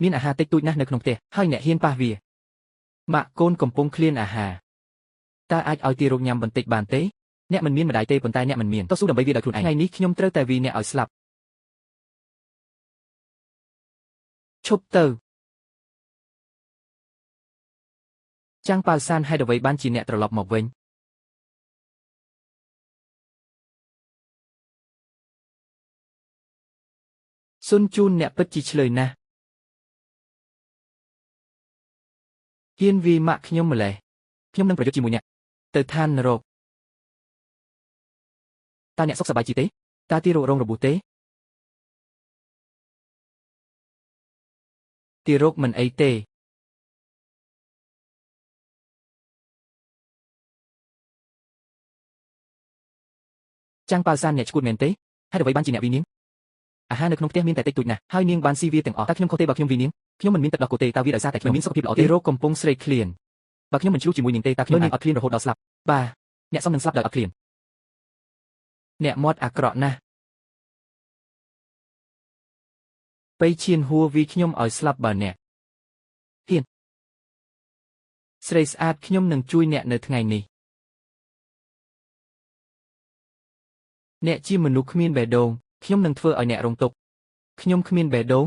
មានអាហារតិចតួចណាស់នៅក្នុងផ្ទះហើយអ្នកហ៊ានប៉ះវាម៉ាក់កូនកំពុងឃ្លានអាហារតើអាចឲ្យទារកញ៉ាំបន្តិចបានទេអ្នកមិនមានម្ដាយទេប៉ុន្តែអ្នកមិនមានតស៊ូដើម្បីវាដោយខ្លួនឯងថ្ងៃនេះខ្ញុំត្រូវតែវាអ្នកឲ្យស្លាប់ឈប់ទៅចាំងប៉ៅសានហេតុអ្វីបានជាអ្នកត្រឡប់មកវិញសុនជូនអ្នកពិតជាឆ្លើយណាស់ហ៊ានវាម៉ាក់ខ្ញុំម្លេះខ្ញុំនឹងប្រយុទ្ធជាមួយអ្នកទៅឋាននរកតើអ្នកសុខសប្បាយជាទេតើទីរោគរងរបួសទេទីរោគមិនអីទេចាំងប៉ៅសានអ្នកឈួតមែនទេហេតុអ្វីបានជាអ្នកវីនាងអាហារនៅក្នុងផ្ទះមានតែតិចតួចណាស់ហើយនាងបានស៊ីវាទាំងអស់តើខ្ញុំខុសទេបើខ្ញុំវីនាងខ្ញុំមិនមានទឹកដោះគោទេតើវាដោយសារតែខ្ញុំមានសុខភាពល្អទេរោគកំពុងស្រេកឃ្លានបើខ្ញុំមិនឆ្លុះជាមួយនាងទេតើខ្ញុំនឹងអត់ឃ្លានរហូតដល់ស្លាប់បាទអ្នកសមនឹងស្លាប់ដោយអត់ឃ្លានអ្នកមាត់អាក្រក់ណាស់បៃឈានហួរវីខ្ញុំឲ្យស្លាប់បើអ្នកហ៊ានស្រីស្អាតខ្ញុំនឹងជួយអ្នកនៅថ្ងៃនេះអ្នកជាមនុស្សគ្មានបេះដូងខ្ញុំនឹងធ្វើឲ្យអ្នករងទុក្ខខ្ញុំគ្មានបេះដូង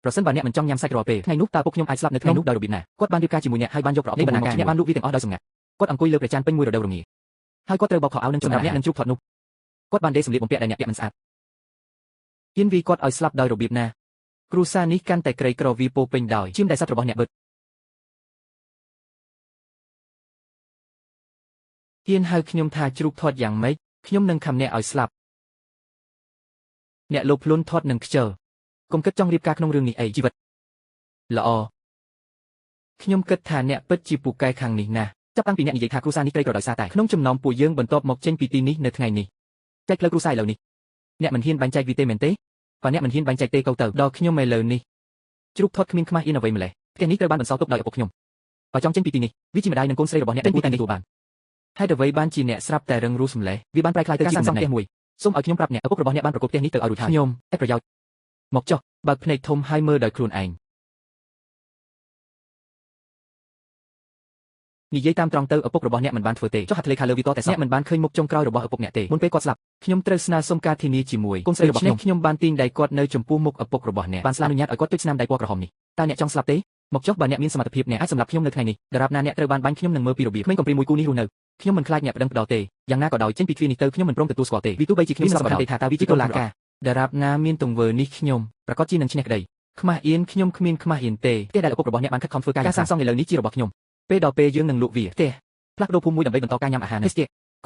ប្រសិនបើអ្នកមិនចង់ញ៉ាំសាច់រាល់ពេលថ្ងៃនោះតើពុកខ្ញុំអាចស្លាប់នៅថ្ងៃនោះដោយរបៀបណាគាត់បានរៀបការជាមួយអ្នកហើយបានយកប្រអប់នេះបណ្ណាការអ្នកបានលូកវាទាំងអស់ដោយសម្ងាត់គាត់អង្គុយលើព្រះច័ន្ទពេញមួយរដូវរងាហើយគាត់ត្រូវបោកខោអាវនឹងសម្រាប់អ្នកនឹងជ្រូកផាត់នោះគាត់បានដេកសម្លៀកបំពាក់ដែលអ្នកពាក់មិនស្អាតហ៊ានវាគាត់ឲ្យស្លាប់ដោយរបៀបណាគ្រួសារនេះកាន់តែក្រីក្រវាពោពេញដោយឈាមដែលសត្វរបស់អ្នកបិទហ៊ានហៅខ្ញុំថាជ្រូកធាត់យ៉ាងម៉េចខ្ញុំនឹងខំអ្នកឲ្យស្លាប់អ្នកលោភលន់ធាត់នឹងខ្ជិលកុំគិតចង់រៀបការក្នុងរឿងនេះអីជីវិតល្អខ្ញុំគិតថាអ្នកពិតជាពូកែខាងនេះណាស់ចាប់តាំងពីអ្នកនិយាយថាគ្រួសារនេះក្រីក្រដោយសារតែក្នុងចំណោមពួកយើងបន្ទាប់មកចេញពីទីនេះនៅថ្ងៃនេះចែកផ្លូវគ្រួសារឥឡូវនេះអ្នកមិនហ៊ានបែងចែកវាទេមែនទេបើអ្នកមិនហ៊ានបែងចែកទេក៏ទៅដល់ខ្ញុំឥឡូវនេះជ្រូកធាត់គ្មានខ្មាស់អៀនអ្វីម្លេះផ្ទះនេះត្រូវបានបន្សល់ទុកដោយឪពុកខ្ញុំបើចង់ចេញពីទីនេះវាជាម្ដាយនិងកូនស្រីរបស់អ្នកដែលគួរតែទទួលបានហេតុអ្វីបានជាអ្នកស្រាប់តែរឹងរូសសម្លេះវាបានប្រែក្លាយទៅជាការសាងសង់ផ្ទះមួយសូមឲ្យខ្ញុំប្រាប់អ្នកឪពុករបស់អ្នកបានប្រកបផ្ទះនេះទៅឲ្យរួចហើយខ្ញុំតែប្រយោជន៍មកចុះបើកភ្នែកធំហើយមើលដោយខ្លួនឯងនិយាយតាមត្រង់ទៅឪពុករបស់អ្នកមិនបានធ្វើទេចុះហត្ថលេខាលើវាតតែអ្នកមិនបានឃើញមុខចុងក្រោយរបស់ឪពុកអ្នកទេមុនពេលគាត់ស្លាប់ខ្ញុំត្រូវស្នើសុំការធានាជាមួយកូនស្រីរបស់ខ្ញុំបានទាញដៃគាត់នៅចំពោះមុខឪពុករបស់អ្នកបានស្លាប់អនុញ្ញាតឲ្យគាត់ទុកស្នាមដៃពណ៌ក្រហមនេះតើអ្នកចង់ស្លាប់ទេមកចុះបើអ្នកមានសមត្ថភាពអ្នកអាចសម្រាប់ខ្ញុំនៅថ្ងៃនេះដរាបណាអ្នកត្រូវបានបាញ់ខ្ញុំនឹងមើលពីរបៀបក្មេងកំព្រាមួយគូនេះរស់នៅខ្ញុំមិនខ្លាចអ្នកប្តឹងផ្ដោតទេយ៉ាងណាក៏ដោយចេញពីទ្វារនេះទៅខ្ញុំមិនព្រមទទួលស្គាល់ទេវាទោះបីជាខ្ញុំស្លាប់ក៏ដោយថាតើវាជាតុលាការដរាបណាមានទង្វើនេះខ្ញុំប្រកាសជានឹងឈ្នះក្តីខ្មាស់អៀនខ្ញុំគ្មានខ្មាស់អៀនទេផ្ទះដែលឪពុករបស់អ្នកបានខិតខំធ្វើការសាងសង់ឥឡូវនេះជារបស់ខ្ញុំពេលដល់ពេលយើងនឹងលក់វាផ្ទះផ្លាស់ប្ដូរភូមិមួយដើម្បីបន្តការញ៉ាំអាហារនេះ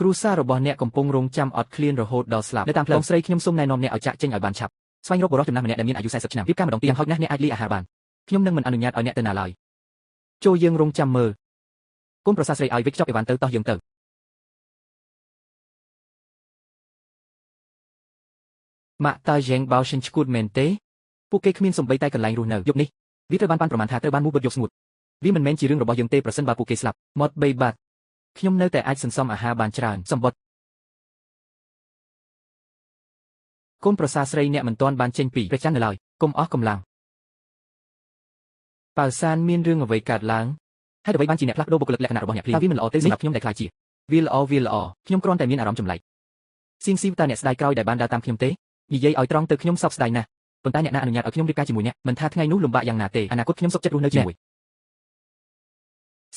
គ្រួសាររបស់អ្នកកំពុងរងចាំអត់ឃ្លានរហូតដល់ស្លាប់នៅតាមផ្លូវស្រីខ្ញុំសូមណែនាំអ្នកឲ្យចាក់ចេញឲ្យបានឆាប់ស្វែងរកបុរសចំណាស់ម្នាក់ដែលមានអាយុ40ឆ្នាំរៀបការម្ដងទៀតហោចណាស់អ្នកអាចលាយអាហារបានខ្ញុំនឹងមិនអនុញ្ញាតឲ្យអ្នកទៅណាឡើយចូលយើងរងចាំមើលកូនប្រសាស្រីឲ្យវិកចប់អីវ៉ាន់ទៅតោះយើងទៅម៉ាក់តាយ៉េងបោសិនឈួតមែនទេពួកគេគ្មានសំបីតែកន្លែងរស់នៅយប់នេះវាត្រូវបានប្រមាណថាត្រូវបានមូបិទយកស្ងួតវាមិនមែនជារឿងរបស់យើងទេប្រសិនបើពួកគេស្លាប់មក3បាត់ខ្ញុំនៅតែអាចសន្សំអាហារបានច្រើនសម្បត្តិកូនប្រសាស្រីអ្នកមិនទាន់បានចេញពីព្រះច័ន្ទនៅឡើយកុំអស់កម្លាំងប៉ៅសានមានរឿងអ្វីកើតឡើងហេតុអ្វីបានជាអ្នកផ្លាស់ប្ដូរបុគ្គលិកលក្ខណៈរបស់អ្នកភ្លាមតើវាមិនល្អទេសម្រាប់ខ្ញុំដែលខ្លាចជាវាល្អខ្ញុំគ្រាន់តែមានអារម្មណ៍ចម្លែកសៀងស៊ីវតើអ្នកស្ដាយក្រោយដែលបានដើរតាមខ្ញុំទេនិយាយឲ្យត្រង់ទៅខ្ញុំសោកស្ដាយណាស់ប៉ុន្តែអ្នកណាអនុញ្ញាតឲ្យខ្ញុំរៀបការជាមួយអ្នកមិនថាថ្ងៃនោះលំបាកយ៉ាងណាទេអនាគតខ្ញុំសុខចិត្តរស់នៅជាមួយ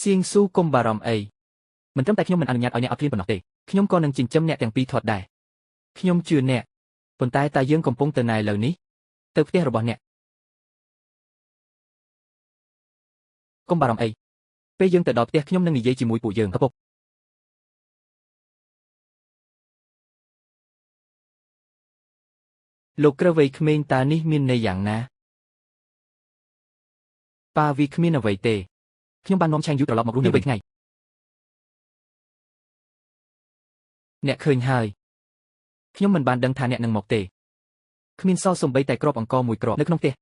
សៀងស៊ូកុំបារម្ភអីមិនត្រឹមតែខ្ញុំមិនអនុញ្ញាតឲ្យអ្នកអត់ឃ្លានប៉ុណ្ណោះទេខ្ញុំក៏នឹងចិញ្ចឹមអ្នកទាំងពីរធាត់ដែរខ្ញុំជឿអ្នកប៉ុន្តែតើយើងកំពុងទៅណាឥឡូវនេះទៅផ្ទះរបស់អ្នកកុំបារម្ភអីពេលយើងទៅដល់ផ្ទះខ្ញុំនឹងនិយាយជាមួយពួកយើងឪពុកលោកក្រវ័យក្មេងតើនេះមានន័យយ៉ាងណាប៉ាវីគ្មានអ្វីទេខ្ញុំបាននាំឆាងយូត្រឡប់មករស់នៅវិញថ្ងៃអ្នកឃើញហើយខ្ញុំមិនបានដឹងថាអ្នកនឹងមកទេគ្មានសល់សំបីតែគ្រាប់អង្ករមួយគ្រាប់នៅក្នុងផ្ទះ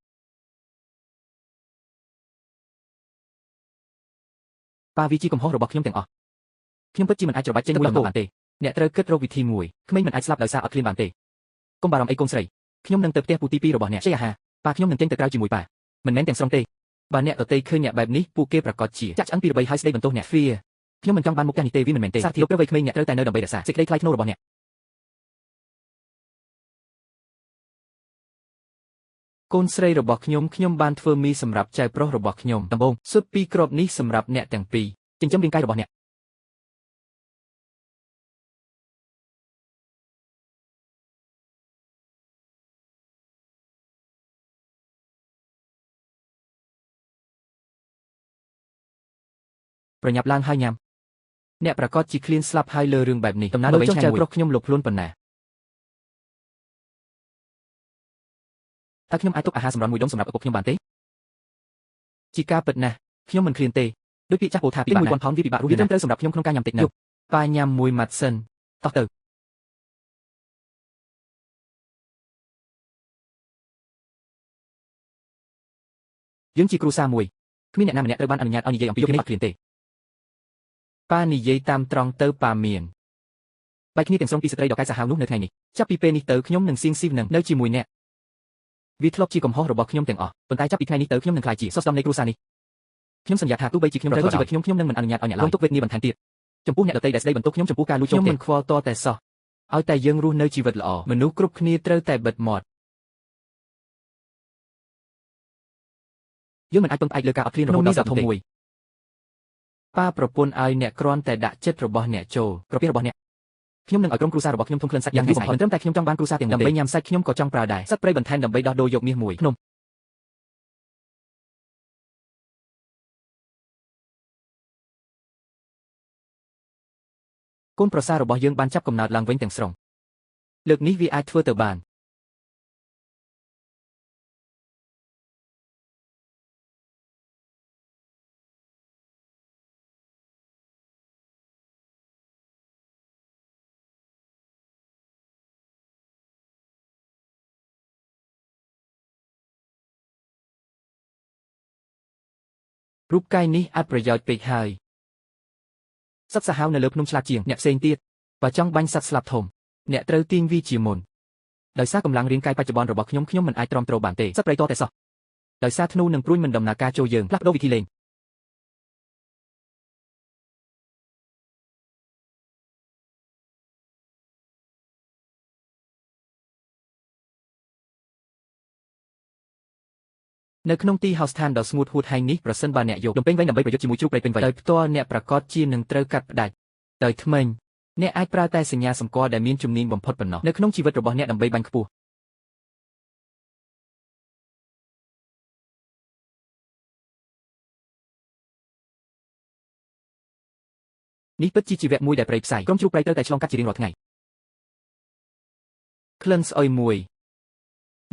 ប៉ាវីជាកំហុសរបស់ខ្ញុំទាំងអស់ខ្ញុំពិតជាមិនអាចច្របាច់ចេញមួយដល់បានទេអ្នកត្រូវគិតរកវិធីមួយក្មេងមិនអាចស្លាប់ដោយសារអត់ឃ្លានបានទេកុំបារម្ភអីកូនស្រីខ្ញុំនឹងទៅផ្ទះពូទី2របស់អ្នកជ័យអាហារប៉ាខ្ញុំនឹងចេញទៅក្រៅជាមួយប៉ា មិនមែនទាំងស្រុងទេបើអ្នកដទៃឃើញអ្នកបែបនេះពួកគេប្រកាសជាចាក់ឆ្អឹងពីរបៃហើយស្ដីបន្ទោសអ្នក Fear ខ្ញុំមិនចង់បានមុខផ្ទះនេះទេវាមិនមែនទេសារធាតុពេលវ័យក្មេងអ្នកត្រូវតែនៅដើម្បីរក្សាសេចក្តីថ្លៃថ្នូររបស់អ្នកកូនស្រីរបស់ខ្ញុំបានធ្វើមីសម្រាប់ចៅប្រុសរបស់ខ្ញុំដំបូងស៊ុបពីរគ្រាប់នេះសម្រាប់អ្នកទាំងពីរចិញ្ចឹមរាងកាយរបស់អ្នកប្រញាប់ឡើងហើយញ៉ាំអ្នកប្រកាសជាឃ្លានស្លាប់ហើយលើរឿងបែបនេះដំណើរទៅវិញចៅប្រុសខ្ញុំលុបខ្លួនប៉ុណ្ណាតើខ្ញុំអាចទុកអាហារសម្រន់មួយដុំសម្រាប់ឪពុកខ្ញុំបានទេជាការពិតណាស់ខ្ញុំមិនឃ្លានទេដោយពាក្យចាស់ពោលថាពី1000 ផោនវាពិបាករស់វាត្រឹមត្រូវសម្រាប់ខ្ញុំក្នុងការញ៉ាំតិចណាស់ប៉ាញ៉ាំមួយម៉ាត់សិនតោះទៅយើងជាគ្រួសារមួយគ្មានអ្នកណាម្នាក់ត្រូវបានអនុញ្ញាតឲ្យនិយាយអំពីគ្នាអត់ឃ្លានទេប៉ានិយាយតាមត្រង់ទៅប៉ាមានបែកគ្នាទាំងស្រុងពីស្ត្រីដ៏កាយសាហាវនោះនៅថ្ងៃនេះចាប់ពីពេលនេះទៅខ្ញុំនឹងសៀងស៊ីវនឹងនៅជាមួយអ្នកវាធ្លាប់ជាកំហុសរបស់ខ្ញុំទាំងអស់ប៉ុន្តែចាប់ពីថ្ងៃនេះទៅខ្ញុំនឹងក្លាយជាសស្ដំនៃគ្រួសារនេះខ្ញុំសន្យាថាទោះបីជាខ្ញុំត្រូវជីវិតខ្ញុំនឹងមិនអនុញ្ញាតឲ្យអ្នកឡើយទុកវេទនាបន្ថែមទៀតចំពោះអ្នកដទៃដែលស្ដីបន្ទោសខ្ញុំចំពោះការលួចចូលខ្ញុំមិនខ្វល់តតែសោះឲ្យតែយើងរស់នៅជីវិតល្អមនុស្សគ្រប់គ្នាត្រូវតែបិទមាត់យើងមិនអាចពឹងផ្អែកលើការអត់ឃ្លានរហូតដល់ធំមួយប៉ាប្រពន្ធឲ្យអ្នកគ្រាន់តែដាក់ចិត្តរបស់អ្នកចូលក្រពះរបស់អ្នកខ្ញុំនឹងឲ្យក្រុមគ្រួសាររបស់ខ្ញុំធំក្លិនសាច់យ៉ាងវិសេសមិនត្រឹមតែខ្ញុំចង់បានគ្រួសារទាំងមូលដើម្បីញ៉ាំសាច់ខ្ញុំក៏ចង់ប្រើដែរសត្វព្រៃបន្ថែមដើម្បីដោះដូរយកមាសមួយភ្នំកូនប្រសាររបស់យើងបានចាប់កំណើតឡើងវិញទាំងស្រុងលើកនេះវាអាចធ្វើទៅបានរូបកាយនេះអាចប្រយោជន៍ពេកហើយសត្វសាហាវនៅលើភ្នំឆ្លាតជាងអ្នកផ្សេងទៀតបើចង់បាញ់សត្វស្លាប់ធំអ្នកត្រូវទាញវាជាមុនដោយសារកម្លាំងរាងកាយបច្ចុប្បន្នរបស់ខ្ញុំមិនអាចទ្រាំទ្របានទេសត្វព្រៃតតែសោះដោយសារធ្នូនិងព្រួញមិនដំណើរការចូលយើងផ្លាស់ប្ដូរវិធីលេងនៅក្នុងទីហោស្ថានដ៏ស្ងួតហួតហែងនេះប្រសិនបើអ្នកយកដំពេញវិញដើម្បីប្រយុទ្ធជាមួយជ្រូកព្រៃពេញវ័យដោយផ្ទាល់អ្នកប្រកាសជានឹងត្រូវកាត់ផ្ដាច់ដោយថ្មីអ្នកអាចប្រើតែសញ្ញាសម្គាល់ដែលមានជំនាញបំផុតប៉ុណ្ណោះនៅក្នុងជីវិតរបស់អ្នកដើម្បីបាញ់ខ្ពស់នេះពិតជាជីវៈមួយដែលព្រៃផ្សៃក្រុមជ្រូកព្រៃត្រូវតែឆ្លងកាត់ជារៀងរាល់ថ្ងៃក្លិនស្អុយមួយ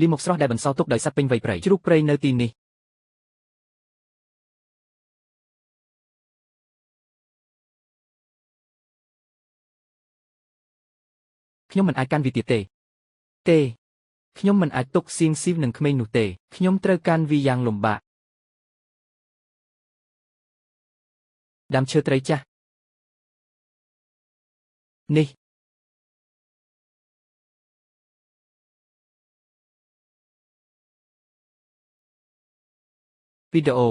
លាមកស្រស់ដែលបន្សល់ទុកដោយសត្វពេញវ័យព្រៃជ្រូកព្រៃនៅទីនេះខ្ញុំមិនអាចកាន់វាទៀតទេខ្ញុំមិនអាចទុកសៀងស៊ីវនឹងក្មេងនោះទេខ្ញុំត្រូវកាន់វាយ៉ាងលំបាកដើមឈើត្រីចាស់នេះវីដេអូ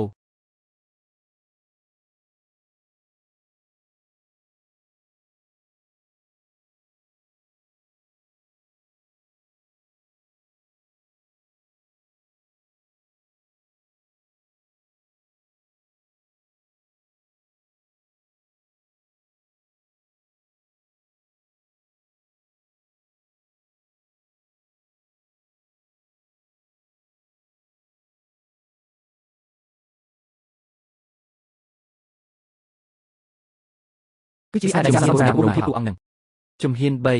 គឺជាសារដែលចាំសម្រាប់រូបភាពតួអង្គនឹងជំហាន3 2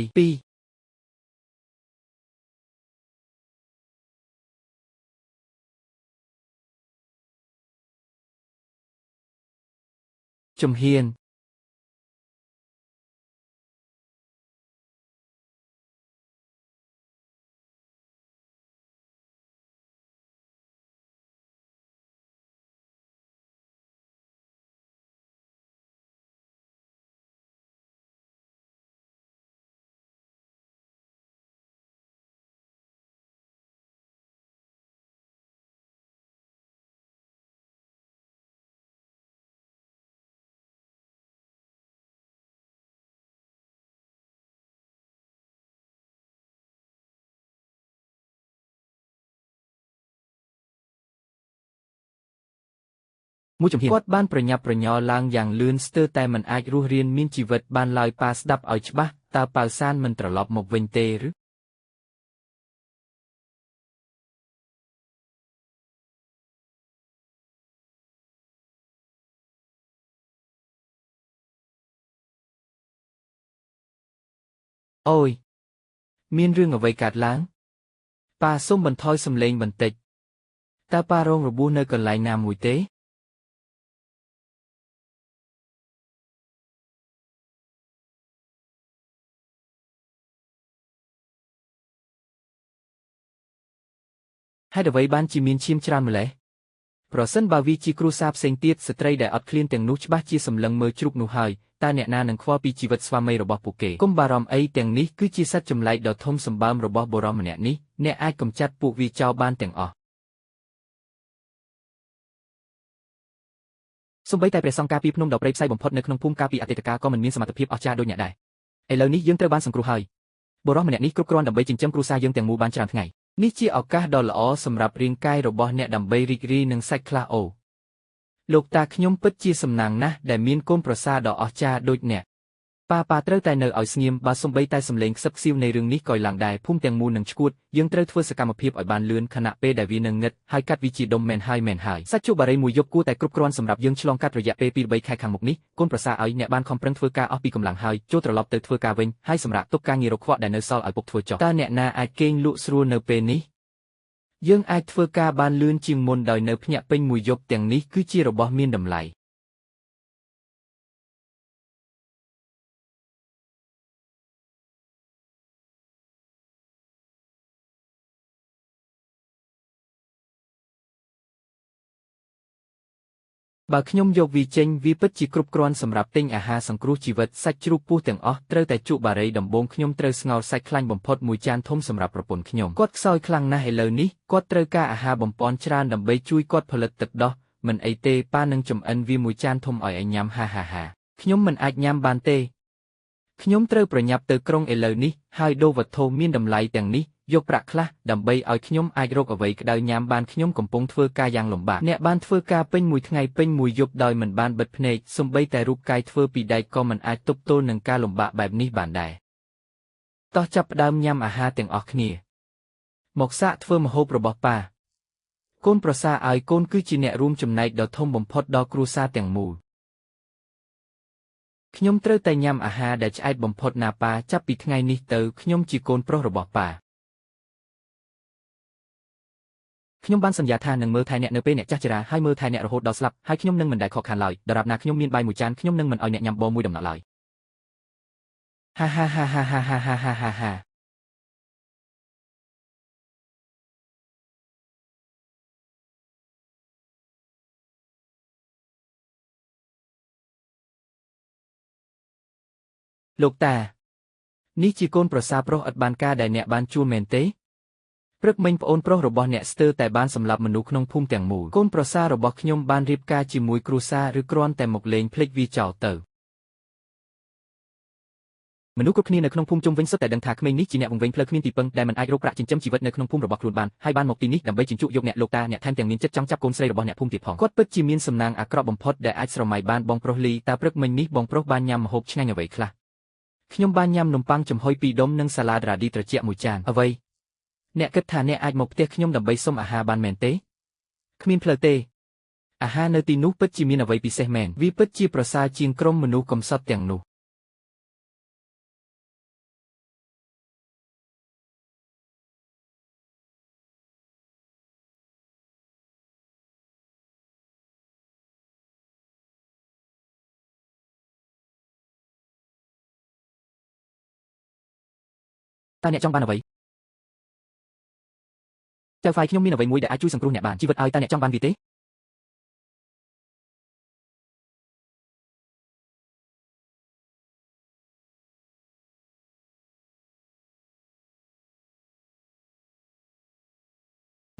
ជំហាន មួយជំហានគាត់បានប្រញាប់ប្រញ័រឡើងយ៉ាងលឿនស្ទើរតែមិនអាចរស់រានមានជីវិតបានឡើយប៉ាស្ដាប់ឲ្យច្បាស់តើប៉ៅសានមិនត្រឡប់មកវិញទេឬអូយមានរឿងអ្វីកើតឡើងប៉ាសូមបន្ថយសំឡេងបន្តិចតើប៉ារងរបួសនៅកន្លែងណាមួយទេហេតុអ្វីបានជាមានឈាមច្រើនម្ល៉េះប្រសិនបើវាជាគ្រួសារផ្សេងទៀតស្ត្រីដែលអត់ឃ្លានទាំងនោះច្បាស់ជាសម្លឹងមើលជ្រូកនោះហើយតើអ្នកណានឹងខ្វល់ពីជីវិតស្វាមីរបស់ពួកគេកុំបារម្ភអីទាំងនេះគឺជាសត្វចម្លែកដ៏ធំសម្បើមរបស់បុរសម្នាក់នេះអ្នកអាចកម្ចាត់ពួកវាចោលបានទាំងអស់សូម្បីតែព្រះសង្ឃការពីភ្នំដ៏ព្រៃផ្សៃបំផុតនៅក្នុងភូមិកាលពីអតីតកាលក៏មិនមានសមត្ថភាពអស្ចារ្យដូចអ្នកដែរឥឡូវនេះយើងត្រូវបានសង្គ្រោះហើយបុរសម្នាក់នេះគ្រប់គ្រាន់ដើម្បីចិញ្ចឹមគ្រួសារយើងទាំងមូលបានច្រើនថ្ងៃនេះជាឱកាសដ៏ល្អសម្រាប់រាងកាយរបស់អ្នកដើម្បីរីករាយនឹងសាច់ខ្លះអូលោកតាខ្ញុំពិតជាសំណាងណាស់ដែលមានកូនប្រសារដ៏អស្ចារ្យដូចអ្នកប៉ាត្រូវតែនៅឲ្យស្ងៀមបើសំបីតែសម្លេងខ្សឹបខ្សៀវនៃរឿងនេះក៏ឡើងដែរភូមិទាំងមូលនឹងឈួតយើងត្រូវធ្វើសកម្មភាពឲ្យបានលឿនខណៈពេលដែលវានៅងឹតហើយកាត់វាជាដុំមែនហើយសាច់ជក់បារីមួយយប់គួរតែគ្រប់គ្រាន់សម្រាប់យើងឆ្លងកាត់រយៈពេល 2-3 ខែខាងមុខនេះកូនប្រសារឲ្យអ្នកបានខំប្រឹងធ្វើការអស់ពីកម្លាំងហើយចូលត្រឡប់ទៅធ្វើការវិញហើយសម្រាប់ទុកការងាររកខ្វក់ដែលនៅសល់ឲ្យពុកធ្វើចុះតើអ្នកណាអាចគេងលក់ស្រួលនៅពេលនេះយើងអាចធ្វើការបានលឿនជាងមុនដោយនៅភ្ញាក់ពេញមួយយប់ទាំងនេះគឺជារបស់មានតម្លៃបើខ្ញុំយកវាចេញវាពិតជាគ្រប់គ្រាន់សម្រាប់ទិញអាហារសង្គ្រោះជីវិតសាច់ជ្រូកពស់ទាំងអស់ត្រូវតែជក់បារីដំបូងខ្ញុំត្រូវស្ងោរសាច់ខ្លាញ់បំផុតមួយចានធំសម្រាប់ប្រពន្ធខ្ញុំគាត់ខ្សោយខ្លាំងណាស់ឥឡូវនេះគាត់ត្រូវការអាហារបំពន់ច្រើនដើម្បីជួយគាត់ផលិតទឹកដោះមិនអីទេប៉ានឹងចម្អិនវាមួយចានធំឲ្យញ៉ាំហាខ្ញុំមិនអាចញ៉ាំបានទេខ្ញុំត្រូវប្រញាប់ទៅក្រុងឥឡូវនេះហើយដូរវត្ថុមានតម្លៃទាំងនេះយកប្រាក់ខ្លះដើម្បីឲ្យខ្ញុំអាចរកអ្វីក្តៅញ៉ាំបានខ្ញុំកំពុងធ្វើការយ៉ាងលំបាកអ្នកបានធ្វើការពេញមួយថ្ងៃពេញមួយយប់ដោយមិនបានបិទភ្នែកសូម្បីតែរូបកាយធ្វើពីដែកក៏មិនអាចទប់ទល់នឹងការលំបាកបែបនេះបានដែរតោះចាប់ផ្ដើមញ៉ាំអាហារទាំងអស់គ្នាមកសាកធ្វើម្ហូបរបស់ប៉ាកូនប្រសារឲ្យកូនគឺជាអ្នករួមចំណែកដ៏ធំបំផុតដល់គ្រួសារទាំងមូលខ្ញុំត្រូវតែញ៉ាំអាហារដែលឆ្អែតបំផុតណាប៉ាចាប់ពីថ្ងៃនេះទៅខ្ញុំជាកូនប្រុសរបស់ប៉ាខ្ញុំបានសន្យាថានឹងមើលថែអ្នកនៅពេលអ្នកចាស់ជរាហើយមើលថែអ្នករហូតដល់ស្លាប់ហើយខ្ញុំនឹងមិនដែលខកខានឡើយដរាបណាខ្ញុំមានបាយមួយចានខ្ញុំនឹងមិនឲ្យអ្នកញ៉ាំបបរមួយដំណក់ឡើយហាលោកតានេះជាកូនប្រសារប្រុសឥតបានការដែលអ្នកបានជួលមែនទេព្រឹកមិញប្អូនប្រុសរបស់អ្នកស្ទើរតែបានសម្លាប់មនុស្សក្នុងភូមិទាំងមូលកូនប្រសាររបស់ខ្ញុំបានរៀបការជាមួយគ្រួសារឬគ្រាន់តែមកលេងភ្លេចវាចោលទៅមនុស្សគ្រប់គ្នានៅក្នុងភូមិជុំវិញសុទ្ធតែដឹងថាក្មេងនេះជាអ្នកវង្វេងផ្លូវគ្មានទីពឹងដែលមិនអាចរកប្រាក់ចិញ្ចឹមជីវិតនៅក្នុងភូមិរបស់ខ្លួនបានហើយបានមកទីនេះដើម្បីជញ្ជក់យកអ្នកលោកតាអ្នកថែមទាំងមានចិត្តចង់ចាប់កូនស្រីរបស់អ្នកភូមិទៀតផងគាត់ពិតជាមានសំណាងអាក្រក់បំផុតដែលអាចស្រមៃបានបងប្រុសលីតាព្រឹកមិញនេះបងប្រុសបានញ៉ាំម្ហូបឆ្ងាញ់អ្វីខ្លះខ្ញុំបានញ៉ាំនំប៉័ងចំហុយ2ដុំនិងសាឡាដរ៉ាឌីត្រជាក់មួយចានអ្វីអ្នកគិតថាអ្នកអាចមកផ្ទះខ្ញុំដើម្បីសុំអាហារបានមែនទេគ្មានផ្លូវទេអាហារនៅទីនោះពិតជាមានអ្វីពិសេសមែនវាពិតជាប្រសើរជាងក្រុមមនុស្សកំសត់ទាំងនោះតើអ្នកចង់បានអ្វីចៅហ្វាយខ្ញុំមានអ្វីមួយដែលអាចជួយសង្គ្រោះអ្នកបានជីវិតឲ្យតើអ្នកចង់បានវាទេ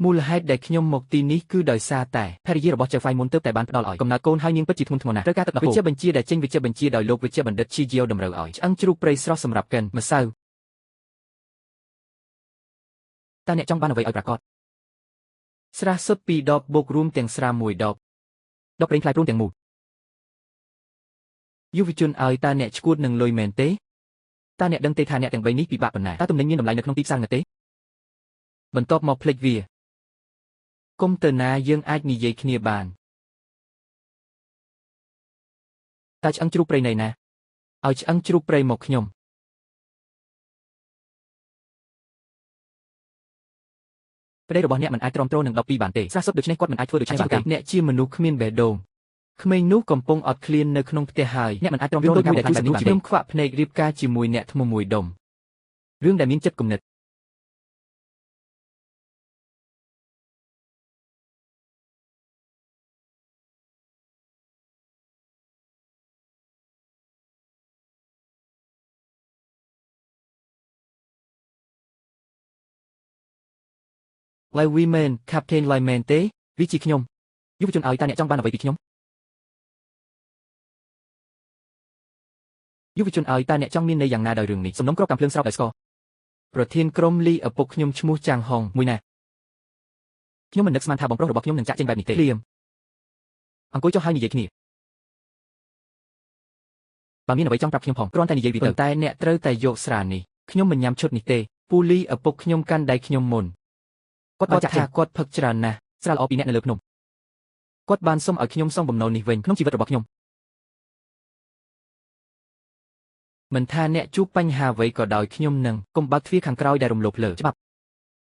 មូលហេតុដែលខ្ញុំមកទីនេះគឺដោយសារតែភរិយារបស់ចៅហ្វាយមុនទើបតែបានផ្ដល់ឲ្យកំណើតកូនហើយនាងពិតជាធ្ងន់ធ្ងរណាស់ត្រូវការទឹកដោះគោវិជ្ជាបញ្ជាដែលចេញវិជ្ជាបញ្ជាដោយលោកវិជ្ជាបណ្ឌិតឈីជីយ៉ូតម្រូវឲ្យឆ្អឹងជ្រូកព្រៃស្រស់សម្រាប់កិនម្សៅតើអ្នកចង់បានអ្វីឲ្យប្រាកដស្រាសុទ្ធ2 ដបបូករួមទាំងស្រា1 ដប ដកប្រេងផ្លែព្រូនទាំងមូលយុវជនឲ្យតើអ្នកឈួតនឹងលុយមែនទេតើអ្នកដឹងទេថាអ្នកទាំង3នេះពិបាកប៉ុណ្ណាតើទំនិញមានតម្លៃនៅក្នុងទីផ្សារទេបន្ទាប់មកភ្លេចវាកុំទៅណាយើងអាចនិយាយគ្នាបានតើឆ្អឹងជ្រូកព្រៃណៃណាឲ្យឆ្អឹងជ្រូកព្រៃមកខ្ញុំប្តីរបស់អ្នកមិនអាចទ្រាំទ្រនឹង12បានទេស្រះសុទ្ធដូច្នេះគាត់មិនអាចធ្វើដូច្នេះបានទេអ្នកជាមនុស្សគ្មានបេះដូងក្មេងនោះកំពុងអត់ឃ្លាននៅក្នុងផ្ទះហើយអ្នកមិនអាចទ្រាំទ្រនឹងការបង្ហាញបែបនេះបានទេខ្ញុំខ្វាក់ភ្នែករៀបការជាមួយអ្នកថ្មមួយដុំរឿងដែលមានចិត្តគំនិតឡៃវីមែនខាប់ថេនឡៃមែនទេវាជាខ្ញុំយុវជនឲ្យតើអ្នកចង់បានអ្វីពីខ្ញុំយុវជនឲ្យតើអ្នកចង់មានន័យយ៉ាងណាដោយរឿងនេះសំណុំគ្រាប់កាំភ្លើងស្រោបដោយស្ករប្រធានក្រុមលីឪពុកខ្ញុំឈ្មោះចាងហុងមួយណាខ្ញុំមិននឹកស្មានថាបងប្រុសរបស់ខ្ញុំនឹងចាក់ចេញបែបនេះទេភ្លាមអង្គុយចុះហើយនិយាយគ្នាបើមានអ្វីចង់ប្រាប់ខ្ញុំផងគ្រាន់តែនិយាយវាទៅតែអ្នកត្រូវតែយកស្រានេះខ្ញុំមិនញ៉ាំឈុតនេះទេពូលីឪពុកខ្ញុំកាន់ដៃខ្ញុំមុនគាត់បានចាក់ថាគាត់ផឹកច្រើនណាស់ស្រាលល្អពីអ្នកនៅលើភ្នំគាត់បានសុំឲ្យខ្ញុំសងបំណុលនេះវិញក្នុងជីវិតរបស់ខ្ញុំមិនថាអ្នកជួបបញ្ហាអ្វីក៏ដោយខ្ញុំនឹងកុំបើកទ្វារខាងក្រោយដែលរំលោភលើច្បាប់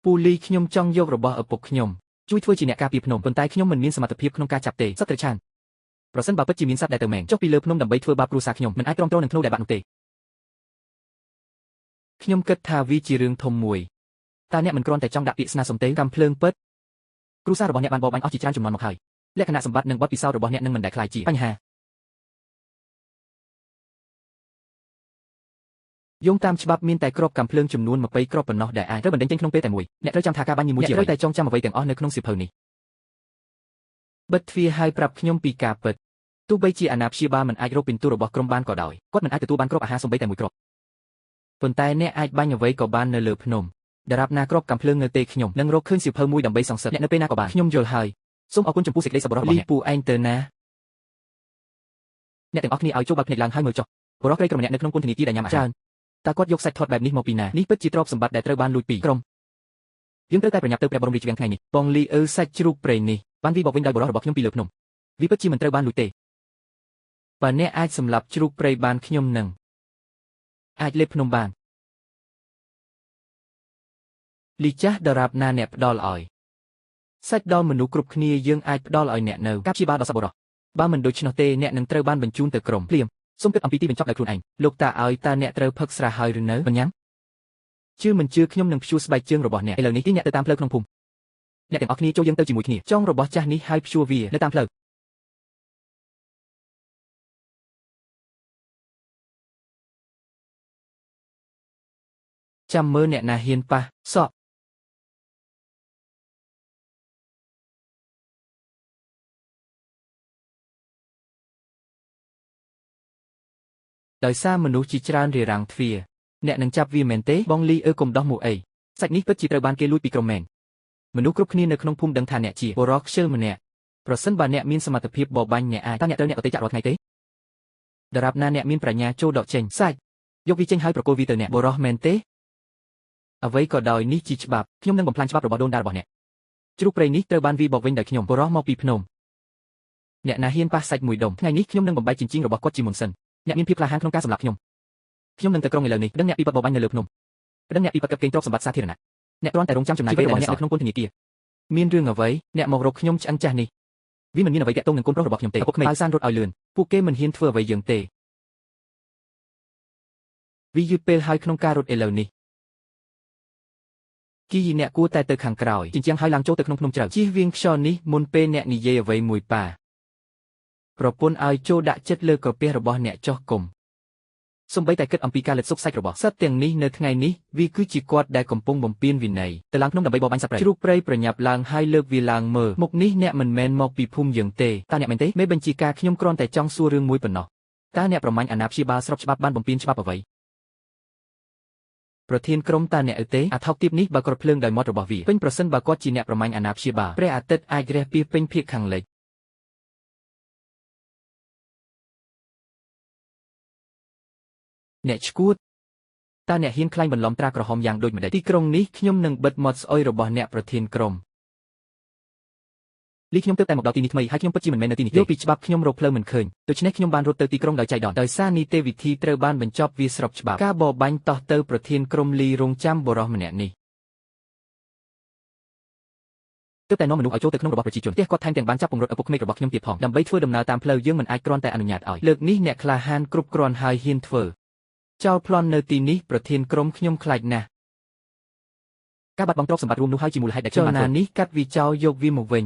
ពូលីខ្ញុំចង់យករបស់ឪពុកខ្ញុំជួយធ្វើជាអ្នកការពារភ្នំប៉ុន្តែខ្ញុំមិនមានសមត្ថភាពក្នុងការចាប់ទេសត្វត្រឆានប្រសិនបើពិតជាមានសត្វដែលទៅមែងចុះពីលើភ្នំដើម្បីធ្វើបាបគ្រួសារខ្ញុំមិនអាចទ្រាំទ្រនឹងធ្នូដែលបាក់នោះទេខ្ញុំគិតថាវាជារឿងធំមួយតើអ្នកមិនគ្រាន់តែចង់ដាក់ពាក្យស្នើសុំទេកាំភ្លើងពិតគ្រួសាររបស់អ្នកបានបបបាញ់អស់ជាច្រើនចំនួនមកហើយលក្ខណៈសម្បត្តិនិងបទពិសោធន៍របស់អ្នកនឹងមិនដែលខ្លាយជាបញ្ហាយោងតាមច្បាប់មានតែគ្រាប់កាំភ្លើងចំនួន20គ្រាប់ប៉ុណ្ណោះដែលអាចត្រូវបណ្តេញចេញក្នុងពេលតែមួយអ្នកត្រូវចាំថាការបាញ់មួយជាអ្វីអ្នកត្រូវតែចងចាំអ្វីទាំងអស់នៅក្នុងសៀវភៅនេះបិទទ្វារហើយប្រាប់ខ្ញុំពីការពិតទោះបីជាអាណាព្យាបាលមិនអាចរកពិន្ទុរបស់ក្រុមបានក៏ដោយគាត់មិនអាចទទួលបានគ្រាប់អាហារសូម្បីតែមួយគ្រាប់ប៉ុន្តែអ្នកអាចបាញ់អ្វីក៏បាននៅលើភ្នំដរាបណាគ្រាប់កាំភ្លើងនៅទេខ្ញុំនឹងរកឃើញសៀវភៅមួយដើម្បីសង្សឹកអ្នកនៅពេលណាក៏បានខ្ញុំយល់ហើយសូមអរគុណចំពោះសេចក្តីសប្បុរសរបស់អ្នកពូឯងទៅណាអ្នកទាំងអស់គ្នាឲ្យចូលបើកភ្នែកឡើងហើយមើលចុះបរិសុទ្ធក្រីក្រម្នាក់នៅក្នុងពន្ធនាគារដែលញ៉ាំអាហារតើគាត់យកសាច់ធាត់បែបនេះមកពីណានេះពិតជាទ្រព្យសម្បត្តិដែលត្រូវបានលួចពីក្រុមយើងត្រូវតែប្រញាប់ទៅព្រះបរមរាជវាំងថ្ងៃនេះបងលីសាច់ជ្រូកព្រៃនេះបានវាបកវិញដោយបរិសុទ្ធរបស់ខ្ញុំពីលើភ្នំវាពិតជាមិនត្រូវបានលួចទេបើអ្នកអាចសម្លាប់ជ្រូកព្រៃបានខ្ញុំនឹងអាចលេបភ្នំបានលីចាស់ដរាបណាអ្នកផ្ដល់ឲ្យសាច់ដល់មនុស្សគ្រប់គ្នាយើងអាចផ្ដល់ឲ្យអ្នកនៅការព្យាបាលដ៏សប្បុរសបើមិនដូច្នោះទេអ្នកនឹងត្រូវបានបញ្ជូនទៅក្រុមភ្លាមសូមគិតអំពីទីបញ្ចប់ដោយខ្លួនឯងលោកតាឲ្យតើអ្នកត្រូវផឹកស្រាហើយឬនៅបញ្ញាំជឿមិនជឿខ្ញុំនឹងព្យួរស្បែកជើងរបស់អ្នកឥឡូវនេះទីអ្នកទៅតាមផ្លូវក្នុងភូមិអ្នកទាំងអស់គ្នាចូលយើងទៅជាមួយគ្នាចង់របស់ចាស់នេះហើយព្យួរវានៅតាមផ្លូវចាំមើលអ្នកណាហ៊ានប៉ះសក់ដោយសារមនុស្សជាច្រើនរារាំងទ្វារអ្នកនឹងចាប់វាមែនទេបងលីកុំដោះមួកអីសាច់នេះពិតជាត្រូវបានគេលួចពីក្រុមមែនមនុស្សគ្រប់គ្នានៅក្នុងភូមិដឹងថាអ្នកជាបរិសុទ្ធខ្ជិលម្នាក់ប្រសិនបើអ្នកមានសមត្ថភាពបរបាញ់អ្នកអាចតើអ្នកត្រូវអ្នកដទៃចាក់រាល់ថ្ងៃទេដរាបណាអ្នកមានប្រាជ្ញាចូលដកចេញសាច់យកវាចេញហើយប្រគល់វាទៅអ្នកបរិសុទ្ធមែនទេអ្វីក៏ដោយនេះជាច្បាប់ខ្ញុំនឹងបំផ្លាញច្បាប់របស់ដូនតារបស់អ្នកជ្រូកព្រៃនេះត្រូវបានវាបកវិញដោយខ្ញុំបរិសុទ្ធមកពីភ្នំអ្នកណាហ៊ានប៉ះសាច់មួយដុំថ្ងៃនេះខ្ញុំនឹងបំបែកជញ្ជីងរបស់គាត់ជាមុនសិនអ្នកមានភាពក្លាហានក្នុងការសម្លាប់ខ្ញុំនឹងទៅក្រុងឥឡូវនេះដឹងអ្នកពីបទបបាញ់នៅលើភ្នំដឹងអ្នកពីបទកាប់កេងទ្រព្យសម្បត្តិសាធារណៈអ្នកគ្រាន់តែរងចាំចំណាយពេលរបស់អ្នកនៅក្នុងពន្ធនាគារមានរឿងអ្វីអ្នកមករកខ្ញុំឆ្អឹងចាស់នេះវាមិនមានអ្វីតាក់ទងនឹងកូនប្រុសរបស់ខ្ញុំទេឪពុកក្មេងហើយសានរត់ឲ្យលឿនពួកគេមិនហ៊ានធ្វើអ្វីយើងទេវាយឺតពេលហើយក្នុងការរត់ឥឡូវនេះគីអ្នកគួរតែទៅខាងក្រោយជញ្ជាំងហើយឡើងចូលទៅក្នុងភ្នំជ្រៅជៀសវាងខ្យល់នេះមុនពេលអ្នកនិយាយអ្វីមួយប៉ាប្រពន្ធឲ្យចូលដាក់ចិត្តលើក្រពះរបស់អ្នកចោះគុំសូម្បីតែគិតអំពីការលិតសុកសាច់របស់សត្វទាំងនេះនៅថ្ងៃនេះវាគឺជាគាត់ដែលកំពុងបំពានវិន័យទៅឡើងភ្នំដើម្បីបរបាញ់សត្វព្រៃជ្រូកព្រៃប្រញាប់ឡើងហើយលើកវាឡើងមើលមុខនេះអ្នកមិនមែនមកពីភូមិយើងទេតើអ្នកមែនទេមេបញ្ជាការខ្ញុំគ្រាន់តែចង់សួររឿងមួយប៉ុណ្ណោះតើអ្នកប្រមាញ់អាណាព្យាបាលស្របច្បាប់បានបំពានច្បាប់អ្វីប្រធានក្រុមតើអ្នកទេអាថោកទាបនេះបើគ្របភ្លើងដោយមាត់របស់វាពេញប្រសិនបើគាត់ជាអ្នកប្រមាញ់អាណាព្យាបាលព្រះអាទិត្យអាចរះពាសពេញភាគខាងលិច អ្នកឈួតតើអ្នកហ៊ានក្លែងបន្លំត្រាក្រហមយ៉ាងដូចម្តេចទីក្រុងនេះខ្ញុំនឹងបិទមាត់ស្អុយរបស់អ្នកប្រធានក្រុមលីខ្ញុំទើបតែមកដល់ទីនេះថ្មីហើយខ្ញុំពិតជាមិនមែននៅទីនេះទេយល់ពីច្បាប់ខ្ញុំរកផ្លូវមិនឃើញដូច្នេះខ្ញុំបានរត់ទៅទីក្រុងដោយចៃដន្យដោយសារនីតិវិធីត្រូវបានបញ្ចប់វាស្របច្បាប់ការបរបាញ់តោះទៅប្រធានក្រុមលីរងចាំបរិសម្នាក់នេះទើបតែនាំមនុស្សឲ្យចូលទៅក្នុងរបស់ប្រជាជនផ្ទះគាត់ថែមទាំងបានចាប់ពង្រត់ឪពុកក្មេករបស់ខ្ញុំទៀតផងដើម្បីធ្វើដំណើរតាមផ្លូវយើងមិនអាចគ្រាន់តែអនុញ្ញាតឲ្យលើកនេះអ្នកក្លាហានគ្រប់គ្រាន់ហើយហ៊ានធ្វើចោលប្លន់នៅទីនេះប្រធានក្រុមខ្ញុំខ្លាចណាស់ការបាត់បង់ទ្រព្យសម្បត្តិរួមនោះហើយជាមូលហេតុដែលខ្ញុំបានធ្វើនេះកាត់វាចោលយកវាមកវិញ